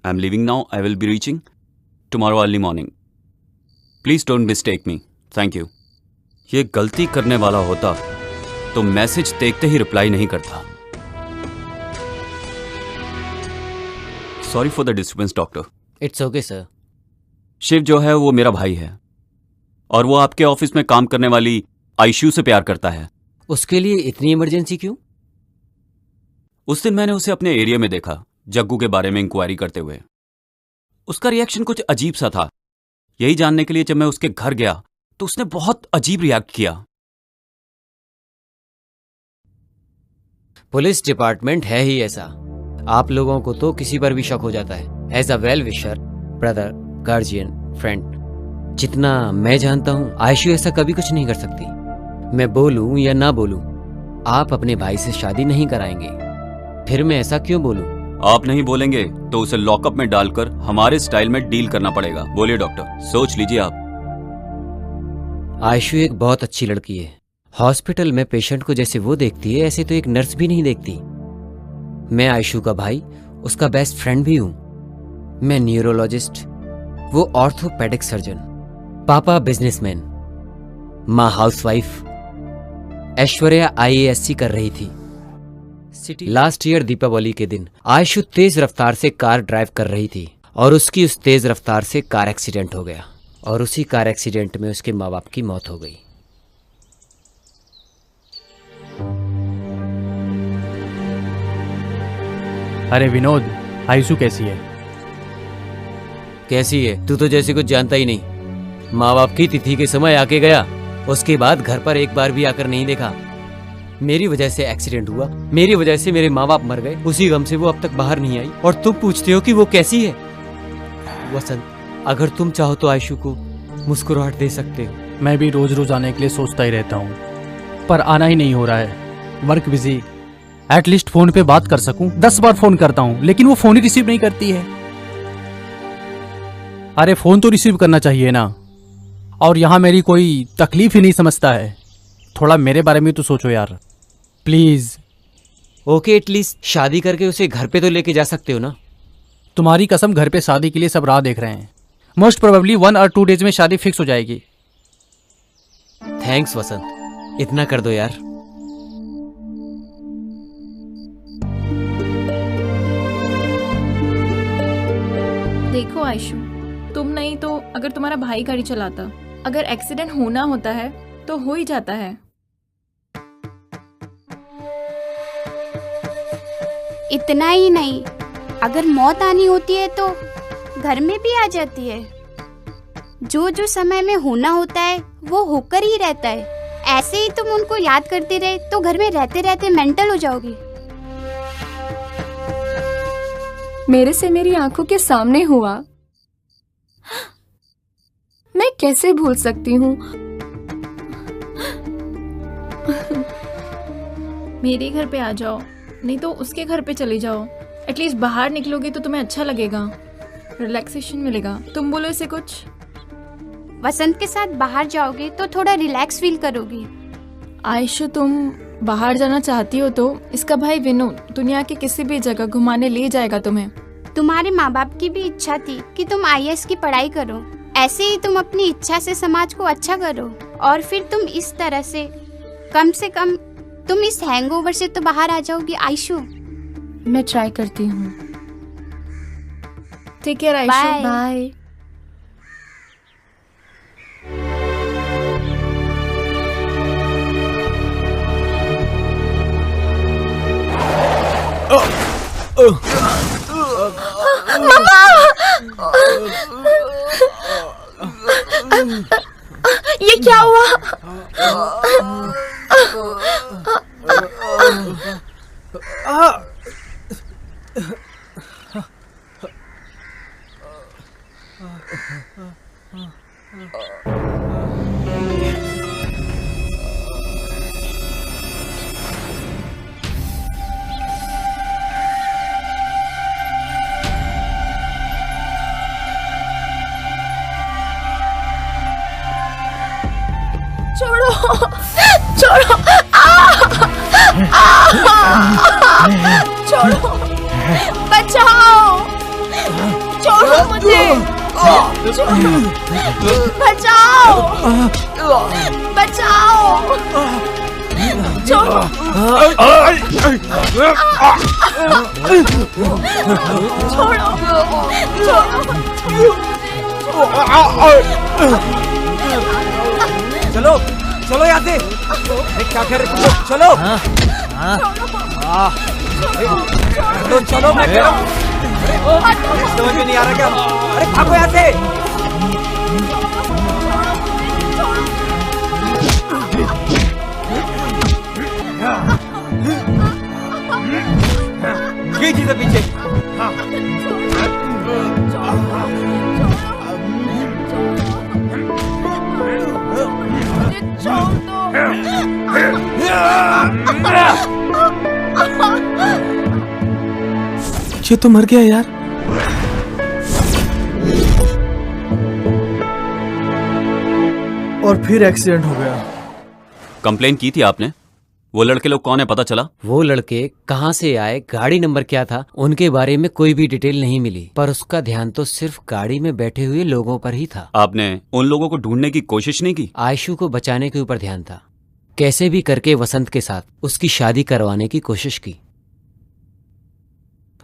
I am living now, I will be reaching tomorrow early morning. Please don't mistake me, thank you. ये गलती करने वाला होता तो message देखते ही reply नहीं करता। Sorry for the disturbance doctor. It's okay sir. Shiv जो है वो मेरा भाई है और वो आपके ऑफिस में काम करने वाली आयशु से प्यार करता है। उसके लिए इतनी इमरजेंसी क्यों? उस दिन मैंने उसे अपने एरिया में देखा, जग्गू के बारे में इंक्वायरी करते हुए। उसका रिएक्शन कुछ अजीब सा था। यही जानने के लिए जब मैं उसके घर गया तो उसने बहुत अजीब रिएक्ट किया। पुलिस डिपार्टमेंट है ही ऐसा। आप लोगों को तो किसी पर भी शक हो जाता है। As a well wisher, brother, guardian, friend, जितना मैं जानता हूँ आयशु ऐसा कभी कुछ नहीं कर सकती। मैं बोलूं या ना बोलूं, आप अपने भाई से शादी नहीं कराएंगे। फिर मैं ऐसा क्यों बोलूं? आप नहीं बोलेंगे तो उसे लॉकअप में डालकर हमारे स्टाइल में डील करना पड़ेगा। बोलिए डॉक्टर, सोच लीजिए आप। आयशु एक बहुत अच्छी लड़की है। हॉस्पिटल में पेशेंट को जैसे वो देखती है ऐसे तो एक नर्स भी नहीं देखती। मैं आयशु का भाई, उसका बेस्ट फ्रेंड भी हूं। मैं न्यूरोलॉजिस्ट, वो ऑर्थोपेडिक सर्जन। पापा बिजनेसमैन, माँ हाउसवाइफ। ऐश्वर्या IASC कर रही थी। लास्ट ईयर दीपावली के दिन आयशु तेज रफ्तार से कार ड्राइव कर रही थी और उसकी उस तेज रफ्तार से कार एक्सीडेंट हो गया और उसी कार एक्सीडेंट में उसके माँ बाप की मौत हो गई। अरे विनोद, आयशु कैसी है? कैसी है? तू तो जैसे कुछ जानता ही नहीं। माँ बाप की तिथि के समय आके गया, उसके बाद घर पर एक बार भी आकर नहीं देखा। मेरी वजह से एक्सीडेंट हुआ, मेरी वजह से मेरे माँ बाप मर गए। उसी गम से वो अब तक बाहर नहीं आई और तुम पूछते हो कि वो कैसी है। वसंत, अगर तुम चाहो तो आयशु को मुस्कुराहट दे सकते हो। मैं भी रोज रोज आने के लिए सोचता ही रहता हूँ, पर आना ही नहीं हो रहा है। Work busy. एटलीस्ट फोन पे बात कर सकूं। 10 बार फोन करता हूं लेकिन वो फोन ही रिसीव नहीं करती है। अरे फोन तो रिसीव करना चाहिए ना। और यहाँ मेरी कोई तकलीफ ही नहीं समझता है। थोड़ा मेरे बारे में तो सोचो यार, प्लीज। ओके, एटलीस्ट शादी करके उसे घर पे तो लेके जा सकते हो ना। तुम्हारी कसम, घर पे शादी के लिए सब राह देख रहे हैं। मोस्ट प्रोबेबली 1 और 2 डेज में शादी फिक्स हो जाएगी। थैंक्स वसंत, इतना कर दो यार। देखो आयशु, तुम नहीं तो अगर तुम्हारा भाई गाड़ी चलाता, अगर एक्सीडेंट होना होता है तो हो ही जाता है। इतना ही नहीं, अगर मौत आनी होती है तो घर में भी आ जाती है। जो जो समय में होना होता है वो होकर ही रहता है। ऐसे ही तुम उनको याद करते रहे तो घर में रहते रहते मेंटल हो जाओगी। मेरे से मेरी आंखों के सामने हुआ, मैं कैसे भूल सकती हूँ। मेरे घर पे आ जाओ, नहीं तो उसके घर पे चले जाओ। एटलीस्ट बाहर निकलोगे तो तुम्हें अच्छा लगेगा, रिलैक्सेशन मिलेगा। तुम बोलो इसे कुछ। वसंत के साथ बाहर जाओगे तो थोड़ा रिलैक्स फील करोगी। आयशु, तुम बाहर जाना चाहती हो तो इसका भाई विनोद दुनिया के किसी भी जगह घुमाने ले जाएगा तुम्हें। तुम्हारे माँ बाप की भी इच्छा थी कि तुम IAS की पढ़ाई करो। ऐसे ही तुम अपनी इच्छा से समाज को अच्छा करो और फिर तुम इस तरह से कम तुम इस हैंगओवर से तो बाहर आ जाओगी आयशु। मैं ट्राई करती हूँ। Take care Aishu. बाय। ये क्या हुआ? छोड़ो, छोड़ो, छोड़ो, बचाओ। मुझे, बचाओ, बचाओ, छोड़ो, चलो चलो यहाँ से। क्या कर रहे हो? चलो तो चलो, मैं कह रहा हूँ। समझ में नहीं आ रहा क्या? अरे भागो यहाँ से। ये चीज़ है पीछे। ये तो मर गया यार। और फिर एक्सीडेंट हो गया। कंप्लेन की थी आपने? वो लड़के लोग कौन है पता चला? वो लड़के कहाँ से आए, गाड़ी नंबर क्या था, उनके बारे में कोई भी डिटेल नहीं मिली, पर उसका ध्यान तो सिर्फ गाड़ी में बैठे हुए लोगों पर ही था। आपने उन लोगों को ढूंढने की कोशिश नहीं की? आयशु को बचाने के ऊपर ध्यान था। कैसे भी करके वसंत के साथ उसकी शादी करवाने की कोशिश की।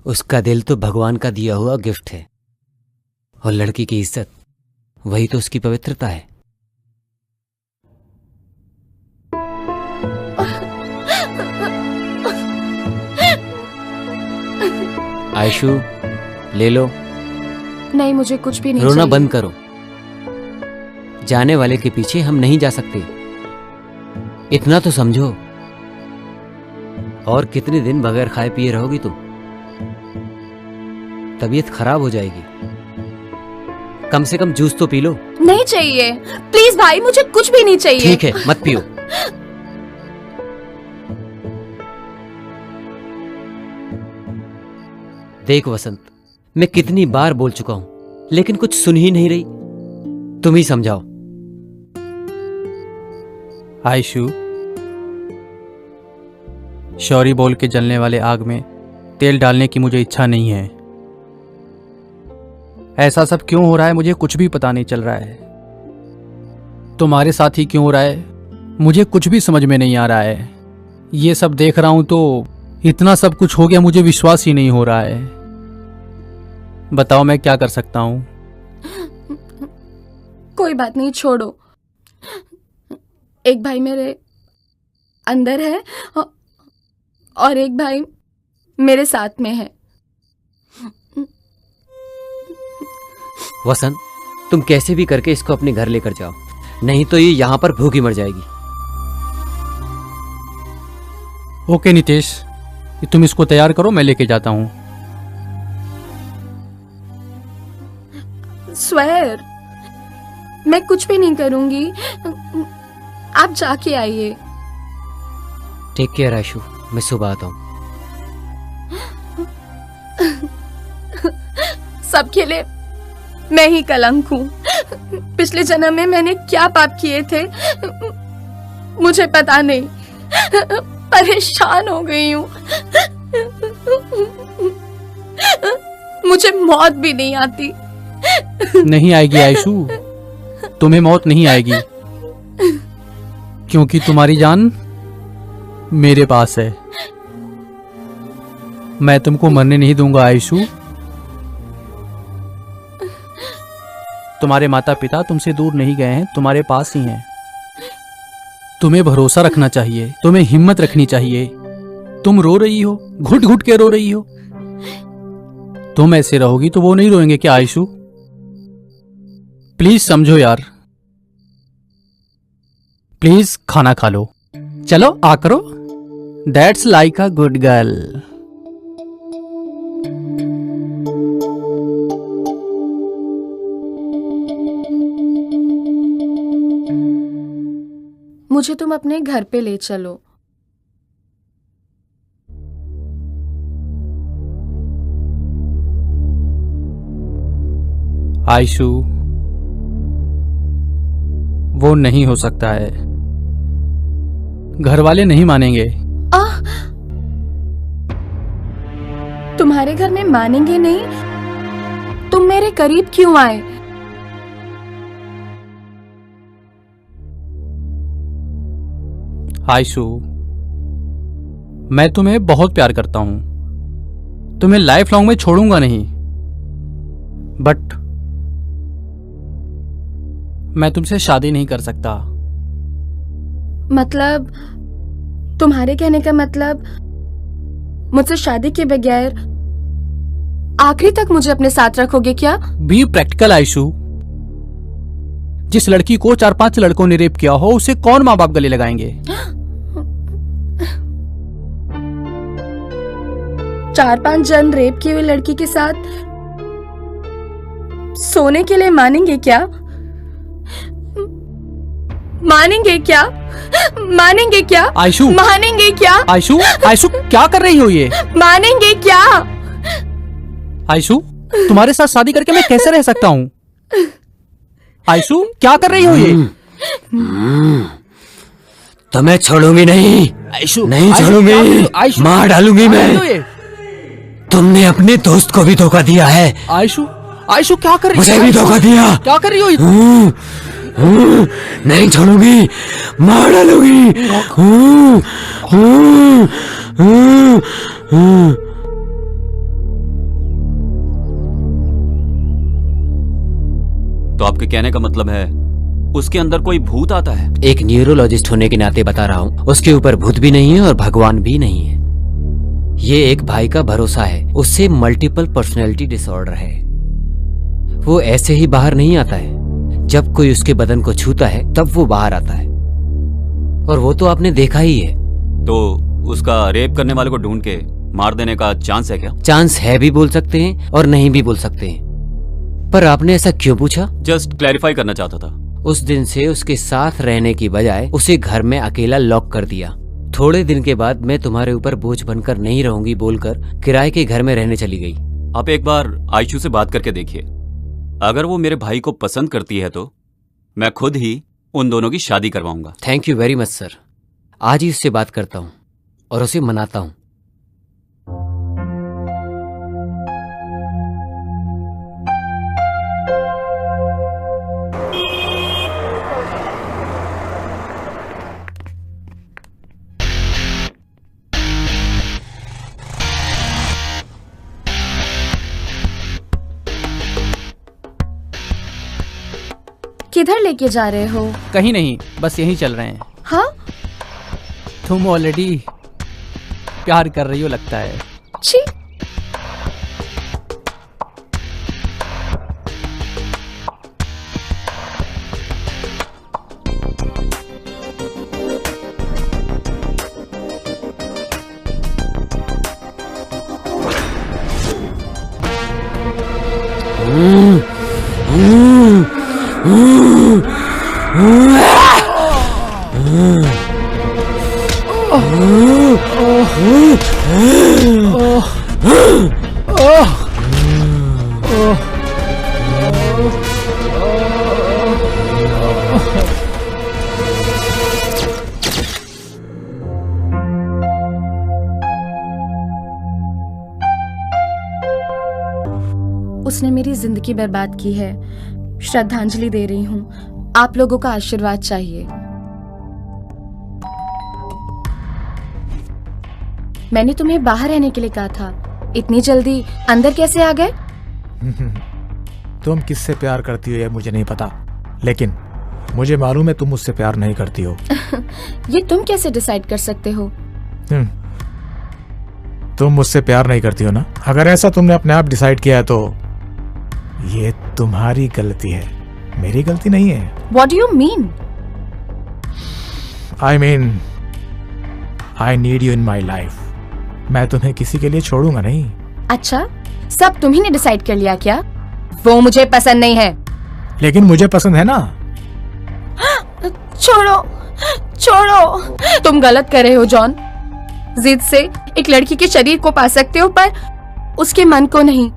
उसका दिल तो भगवान का दिया हुआ गिफ्ट है, और लड़की की इज्जत वही तो उसकी पवित्रता है। आयशु, ले लो। नहीं, मुझे कुछ भी नहीं रोना चाहिए। बंद करो। जाने वाले के पीछे हम नहीं जा सकते, इतना तो समझो। और कितने दिन बगैर खाए पिए रहोगी तुम? तबीयत खराब हो जाएगी। कम से कम जूस तो पी लो। नहीं चाहिए, प्लीज भाई, मुझे कुछ भी नहीं चाहिए। ठीक है, मत पियो। देख वसंत, मैं कितनी बार बोल चुका हूं, लेकिन कुछ सुन ही नहीं रही। तुम ही समझाओ। आयशु, शौरी बोल के जलने वाले आग में तेल डालने की मुझे इच्छा नहीं है। ऐसा सब क्यों हो रहा है मुझे कुछ भी पता नहीं चल रहा है। तुम्हारे साथ ही क्यों हो रहा है मुझे कुछ भी समझ में नहीं आ रहा है। ये सब देख रहा हूं तो इतना सब कुछ हो गया, मुझे विश्वास ही नहीं हो रहा है। बताओ मैं क्या कर सकता हूं? कोई बात नहीं, छोड़ो। एक भाई मेरे अंदर है और एक भाई मेरे साथ में है। वसंत, तुम कैसे भी करके इसको अपने घर लेकर जाओ, नहीं तो ये यहां पर भूखी मर जाएगी। ओके नितेश, तुम इसको तैयार करो, मैं लेके जाता हूं। स्वेर, मैं कुछ भी नहीं करूंगी, आप जाके आइए। टेक केयर आयशु, मैं सुबह आता हूं। सबके लिए मैं ही कलंक हूँ। पिछले जन्म में मैंने क्या पाप किए थे मुझे पता नहीं। परेशान हो गई हूँ। मुझे मौत भी नहीं आती। नहीं आएगी आयशु, तुम्हें मौत नहीं आएगी, क्योंकि तुम्हारी जान मेरे पास है। मैं तुमको मरने नहीं दूंगा आयशु। तुम्हारे माता पिता तुमसे दूर नहीं गए हैं, तुम्हारे पास ही हैं। तुम्हें भरोसा रखना चाहिए, तुम्हें हिम्मत रखनी चाहिए। तुम रो रही हो, घुट घुट के रो रही हो। तुम ऐसे रहोगी तो वो नहीं रोएंगे क्या आयशु? प्लीज समझो यार, प्लीज खाना खा लो। चलो आ करो। That's like a good girl. मुझे तुम अपने घर पे ले चलो। आयशु, वो नहीं हो सकता है, घर वाले नहीं मानेंगे। तुम्हारे घर में मानेंगे नहीं तुम मेरे करीब क्यों आए? आयशु, मैं तुम्हें बहुत प्यार करता हूं, तुम्हें लाइफ लॉन्ग में छोड़ूंगा नहीं, बट मैं तुमसे शादी नहीं कर सकता। मतलब तुम्हारे कहने का मतलब मुझसे शादी के बगैर आखिरी तक मुझे अपने साथ रखोगे क्या? Be practical Aishu. जिस लड़की को 4-5 लड़कों ने रेप किया हो उसे कौन माँ बाप गले लगाएंगे? 4-5 जन रेप की हुई लड़की के साथ सोने के लिए मानेंगे क्या? मानेंगे क्या? मानेंगे क्या? आयशु, मानेंगे क्या? आयशु, आयशु क्या कर रही हो ये? मानेंगे क्या? आयशु, तुम्हारे साथ शादी करके मैं कैसे रह सकता हूँ? आयशु क्या कर रही हो ये? तो मैं छोड़ूंगी नहीं। आयशु नहीं छोड़ूंगी, मार डालूंगी मैं। तुमने अपने दोस्त को भी धोखा दिया है। आयशु, आयशु क्या कर रही हो? मुझे भी धोखा दिया। क्या कर रही हो? नहीं छोड़ूंगी, मार डालूंगी। तो आपके कहने का मतलब है उसके अंदर कोई भूत आता है? एक न्यूरोलॉजिस्ट होने के नाते बता रहा हूँ, उसके ऊपर भूत भी नहीं है और भगवान भी नहीं है। ये एक भाई का भरोसा है, उससे मल्टीपल पर्सनैलिटी डिसऑर्डर है। वो ऐसे ही बाहर नहीं आता है, जब कोई उसके बदन को छूता है तब वो बाहर आता है, और वो तो आपने देखा ही है। तो उसका रेप करने वाले को ढूंढ के मार देने का चांस है क्या? चांस है भी बोल सकते हैं और नहीं भी बोल सकते हैं, पर आपने ऐसा क्यों पूछा? जस्ट क्लैरिफाई करना चाहता था। उस दिन से उसके साथ रहने की बजाय उसे घर में अकेला लॉक कर दिया। थोड़े दिन के बाद मैं तुम्हारे ऊपर बोझ बनकर नहीं रहूंगी बोलकर किराए के घर में रहने चली गई। आप एक बार आयशु से बात करके देखिए, अगर वो मेरे भाई को पसंद करती है तो मैं खुद ही उन दोनों की शादी करवाऊंगा। Thank you very much sir. आज ही उससे बात करता हूँ और उसे मनाता हूँ। किधर लेके जा रहे हो? कहीं नहीं, बस यहीं चल रहे हैं। हाँ? तुम ऑलरेडी प्यार कर रही हो लगता है। छी। उसने मेरी जिंदगी बर्बाद की है। श्रद्धांजलि दे रही हूँ। आप लोगों का आशीर्वाद चाहिए। मैंने तुम्हें बाहर रहने के लिए कहा था, इतनी जल्दी अंदर कैसे आ गए? तुम किससे प्यार करती हो ये मुझे नहीं पता, लेकिन मुझे मालूम है तुम मुझसे प्यार नहीं करती हो। ये तुम कैसे डिसाइड कर सकते हो? तुम मुझसे प्यार नहीं करती हो ना? अगर ऐसा तुमने अपने आप डिसाइड किया है तो ये तुम्हारी गलती है, मेरी गलती नहीं है। What do you mean? I mean, I need you in my life. मैं तुम्हें किसी के लिए छोड़ूंगा नहीं। अच्छा, सब तुम्ही ने डिसाइड कर लिया क्या? वो मुझे पसंद नहीं है। लेकिन मुझे पसंद है ना। छोड़ो, छोड़ो। तुम गलत कर रहे हो जॉन। जिद से एक लड़की के शरीर को पा सकते हो पर उसके मन को नहीं।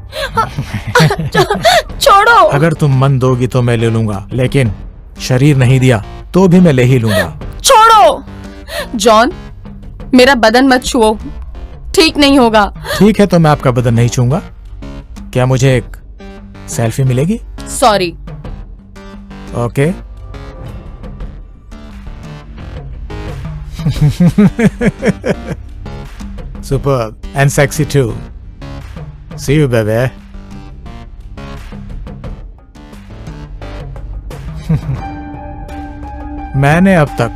छोड़ो। अगर तुम मन दोगी तो मैं ले लूंगा, लेकिन शरीर नहीं दिया तो भी मैं ले ही लूंगा। छोड़ो जॉन, मेरा बदन मत छुओ, ठीक नहीं होगा। ठीक है तो मैं आपका बदन नहीं छूंगा। क्या मुझे एक सेल्फी मिलेगी? Sorry. Okay. Superb and sexy too. See you, baby. मैंने अब तक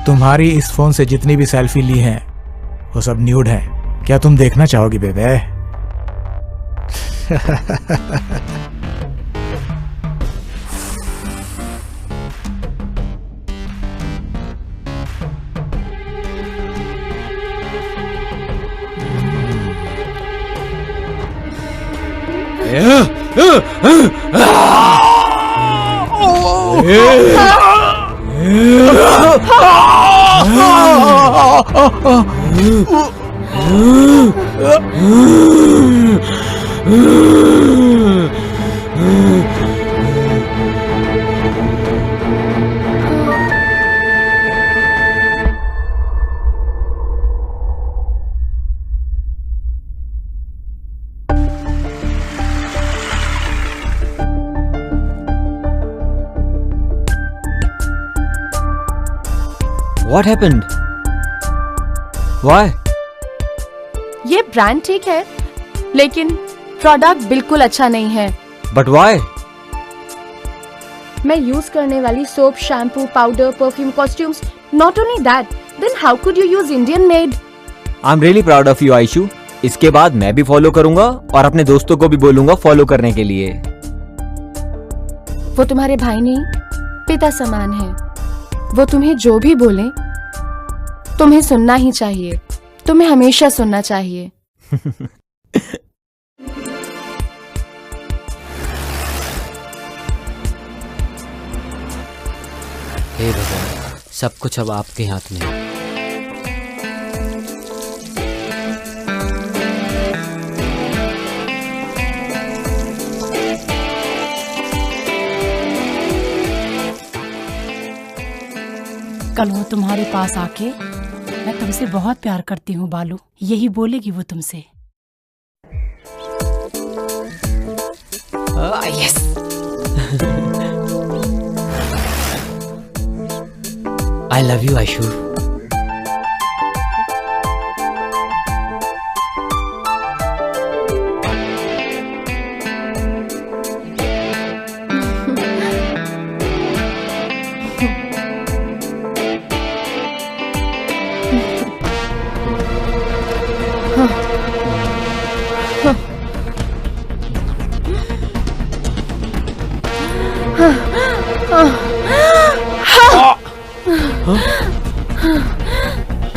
तुम्हारी इस फोन से जितनी भी सेल्फी ली हैं वो सब न्यूड हैं। क्या तुम देखना चाहोगी बेबे? What happened? Why? ये ब्रांड ठीक है, लेकिन प्रोडक्ट बिल्कुल अच्छा नहीं है। But why? मैं यूज करने वाली soap, shampoo, powder, perfume, costumes, not only that, then how could you use Indian made? I'm really proud of you, Aishu. इसके बाद मैं भी फॉलो करूंगा और अपने दोस्तों को भी बोलूंगा फॉलो करने के लिए। वो तुम्हारे भाई नहीं, पिता समान है। वो तुम्हें जो भी बोले तुम्हें सुनना ही चाहिए। तुम्हें हमेशा सुनना चाहिए। हे भगवान, सब कुछ अब आपके हाथ में है। कल वो तुम्हारे पास आके मैं तुमसे बहुत प्यार करती हूँ बालू, यही बोलेगी वो तुमसे। Yes. I love you Aishu.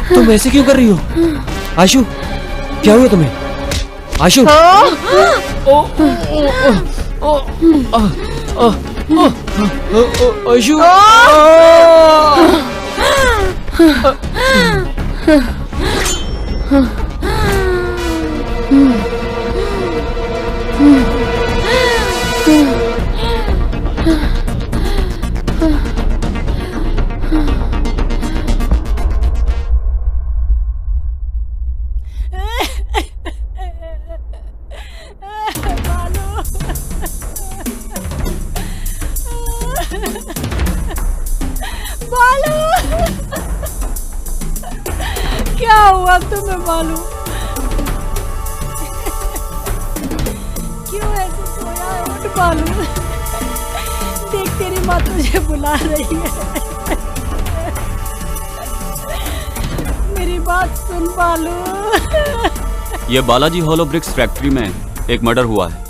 तुम ऐसे क्यों कर रही हो आयशु? क्या हुआ तुम्हें आयशु? आयशु क्या हुआ तुम्हें बालू? क्यों ऐसे सोया है? उठ बालू, देख तेरी माँ तुझे बुला रही है। मेरी बात सुन बालू। ये बालाजी हॉलो ब्रिक्स फैक्ट्री में एक मर्डर हुआ है।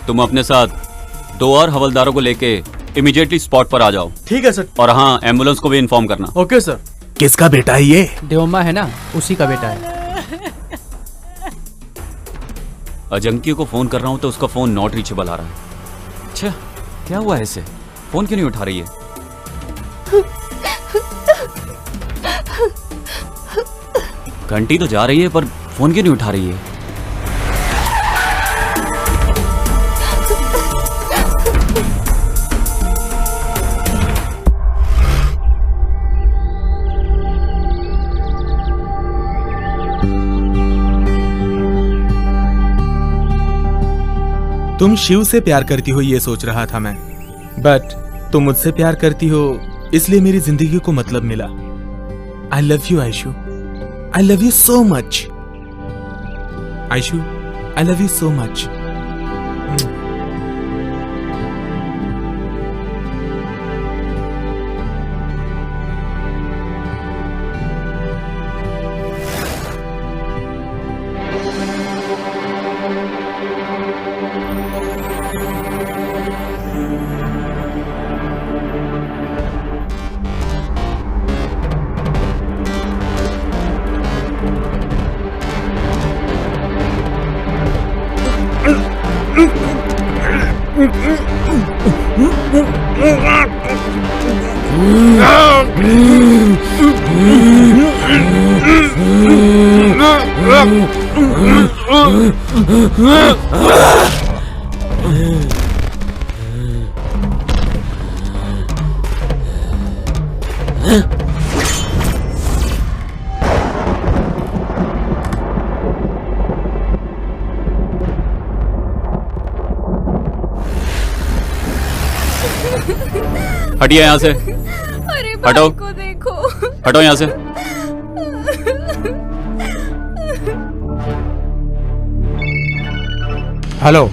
तुम अपने साथ 2 और हवलदारों को लेके इमीडिएटली स्पॉट पर आ जाओ। ठीक है सर। और हाँ, एम्बुलेंस को भी इन्फॉर्म करना। Okay sir. किसका बेटा है ये? देवम्मा है ना, उसी का बेटा है। अजंकी को फोन कर रहा हूँ तो उसका फोन नॉट रीचेबल आ रहा है। अच्छा, क्या हुआ है इसे? फोन क्यों नहीं उठा रही है? घंटी तो जा रही है पर फोन क्यों नहीं उठा रही है? तुम शिव से प्यार करती हो ये सोच रहा था मैं, बट तुम मुझसे प्यार करती हो इसलिए मेरी जिंदगी को मतलब मिला। I love you Ayshu, I love you so much Ayshu, I love you so much. हटिए यहाँ से। अरे हटो, को देखो। हटो यहाँ से। हेलो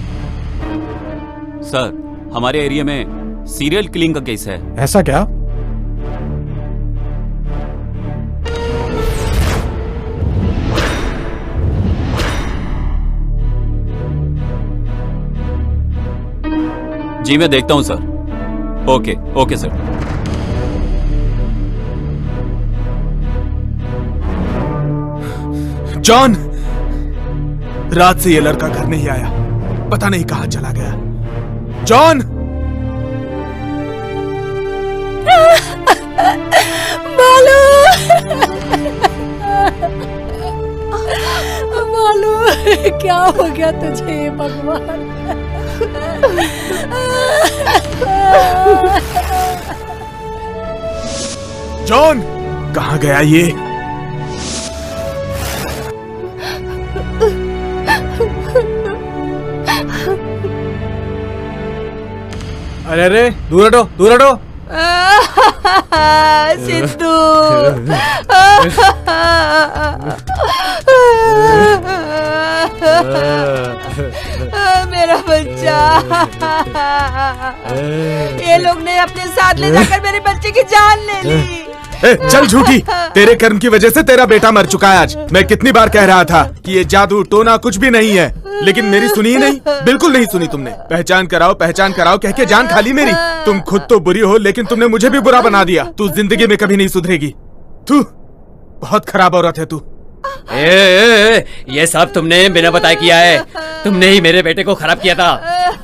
सर, हमारे एरिया में सीरियल किलिंग का केस है। ऐसा क्या? जी मैं देखता हूँ sir. Okay okay sir. John, रात से ये लड़का घर नहीं आया, पता नहीं कहां चला गया। जॉन! बालू, बालू, क्या हो गया तुझे भगवान? जॉन, कहां गया ये? अरे अरे, दूर हटो, दूर हटो। सिद्धू, मेरा बच्चा। ये लोग ने अपने साथ ले जाकर मेरे बच्चे की जान ले ली। चल झूठी, तेरे कर्म की वजह से तेरा बेटा मर चुका है आज। मैं कितनी बार कह रहा था कि ये जादू टोना कुछ भी नहीं है, लेकिन मेरी सुनी ही नहीं, बिल्कुल नहीं सुनी तुमने। पहचान कराओ कह के जान खाली मेरी। तुम खुद तो बुरी हो, लेकिन तुमने मुझे भी बुरा बना दिया। तू जिंदगी में कभी नहीं सुधरेगी। तू बहुत खराब औरत है तू। ये सब तुमने बिना बताए किया है। तुमने ही मेरे बेटे को खराब किया था।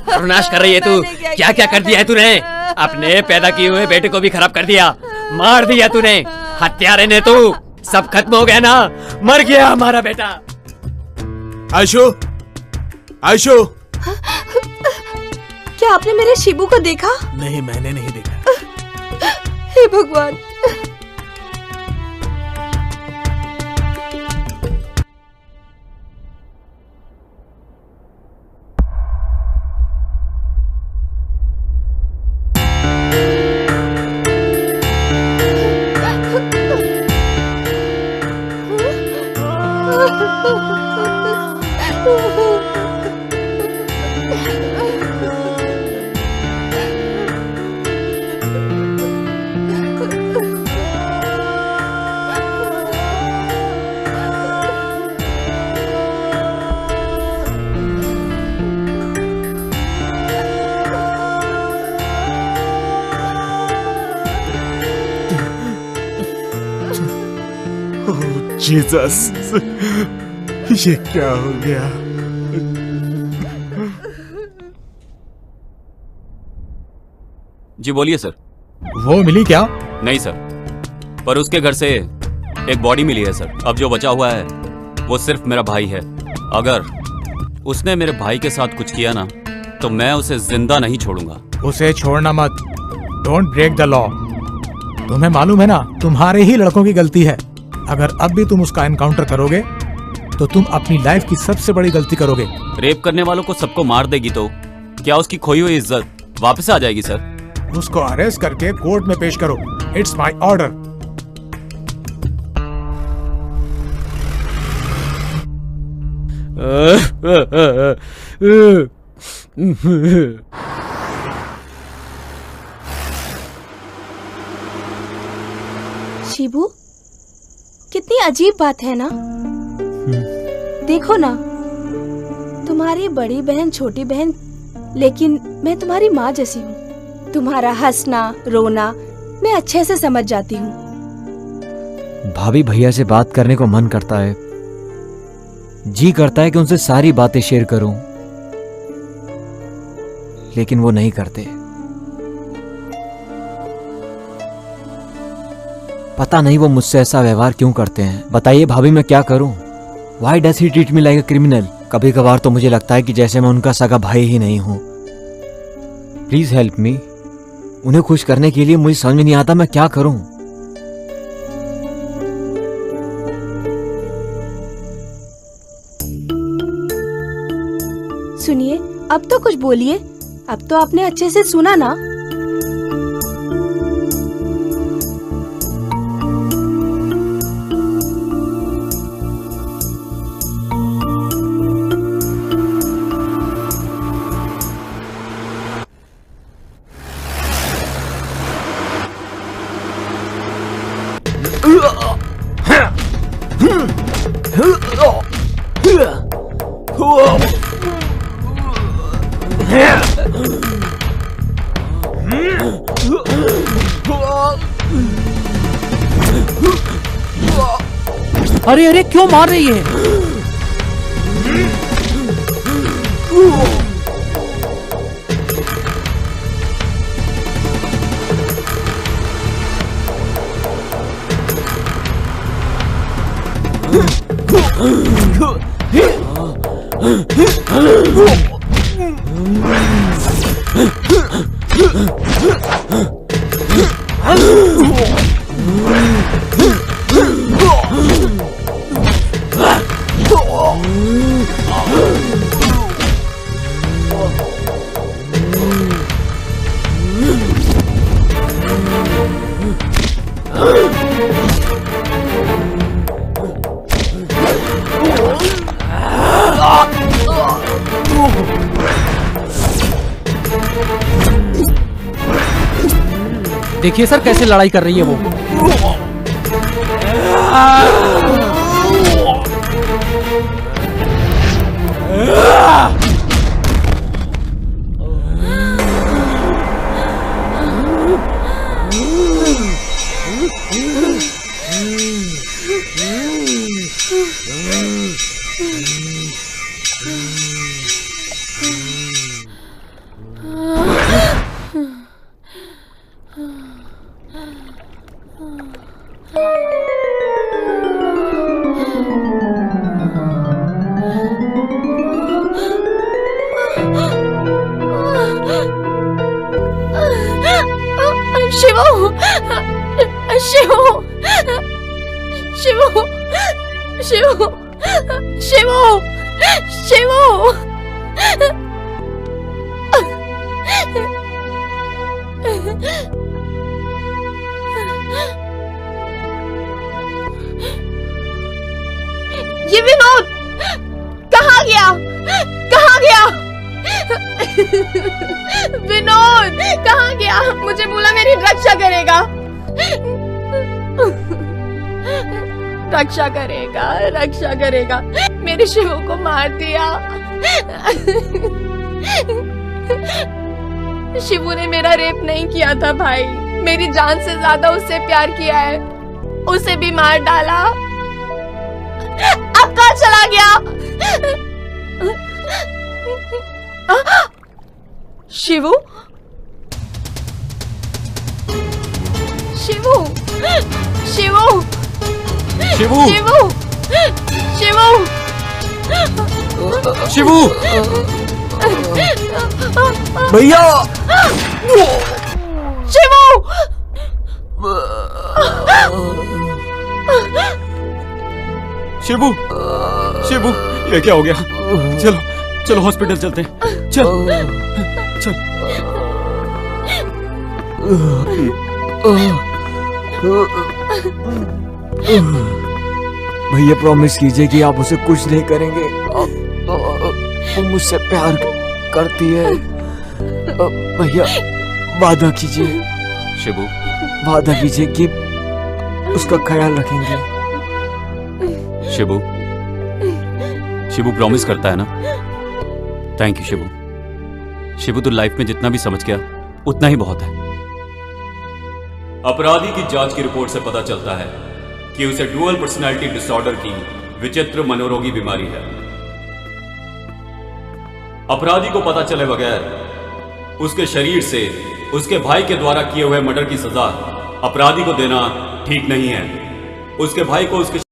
सर्वनाश कर रही है तू। क्या क्या कर दिया है तूने? अपने पैदा किए हुए बेटे को भी खराब कर दिया, मार दिया तूने। हत्यारे ने तू। सब खत्म हो गया ना, मर गया हमारा बेटा। आयशु, आयशु, क्या आपने मेरे शिबू को देखा? नहीं, मैंने नहीं देखा। हे भगवान। जीसस, ये क्या हो गया? जी बोलिए सर। वो मिली क्या? नहीं सर, पर उसके घर से एक बॉडी मिली है सर। अब जो बचा हुआ है वो सिर्फ मेरा भाई है। अगर उसने मेरे भाई के साथ कुछ किया ना, तो मैं उसे जिंदा नहीं छोड़ूंगा। उसे छोड़ना मत। Don't break the law. तुम्हें मालूम है ना, तुम्हारे ही लड़कों की गलती है। अगर अब भी तुम उसका एनकाउंटर करोगे तो तुम अपनी लाइफ की सबसे बड़ी गलती करोगे। रेप करने वालों को सबको मार देगी तो क्या उसकी खोई हुई इज्जत वापस आ जाएगी सर? उसको अरेस्ट करके कोर्ट में पेश करो। It's my order. शिबू, कितनी अजीब बात है ना। देखो ना, तुम्हारी बड़ी बहन छोटी बहन, लेकिन मैं तुम्हारी माँ जैसी हूँ। तुम्हारा हंसना रोना मैं अच्छे से समझ जाती हूँ। भाभी भैया से बात करने को मन करता है, जी करता है कि उनसे सारी बातें शेयर करूं, लेकिन वो नहीं करते। पता नहीं वो मुझसे ऐसा व्यवहार क्यों करते हैं। बताइए भाभी, मैं क्या करूं? Why does he treat me like a criminal? कभी कभार तो मुझे लगता है कि जैसे मैं उनका सगा भाई ही नहीं हूं। Please help me. उन्हें खुश करने के लिए मुझे समझ में नहीं आता मैं क्या करूं। सुनिए, अब तो कुछ बोलिए। अब तो आपने अच्छे से सुना ना। अरे अरे, क्यों मार रही है? देखिए सर, कैसे लड़ाई कर रही है वो। ये विनोद कहाँ गया? कहाँ गया? विनोद कहाँ गया? मुझे बोला मेरी रक्षा करेगा। रक्षा करेगा, रक्षा करेगा। मेरे शिवू को मार दिया। शिवू ने मेरा रेप नहीं किया था भाई, मेरी जान से ज्यादा उससे प्यार किया है। उसे भी मार डाला। अब कहाँ चला गया? शिवू, शिवू, शिवू, शिवू, शिवू, शिवू, शिवू, भैया, शिवू, शिवू, शिवू, ये क्या हो गया? चलो चलो हॉस्पिटल चलते हैं। चल चल। भैया प्रॉमिस कीजिए कि आप उसे कुछ नहीं करेंगे। वो मुझसे प्यार करती है। भैया वादा कीजिए। शिबू वादा कीजिए कि उसका ख्याल रखेंगे। शिबू शिबू प्रॉमिस करता है ना? Thank you Shibu. शिबू तो लाइफ में जितना भी समझ गया उतना ही बहुत है। अपराधी की जांच की रिपोर्ट से पता चलता है कि उसे डुअल पर्सनैलिटी डिसऑर्डर की विचित्र मनोरोगी बीमारी है। अपराधी को पता चले बगैर उसके शरीर से उसके भाई के द्वारा किए हुए मर्डर की सजा अपराधी को देना ठीक नहीं है। उसके भाई को उसके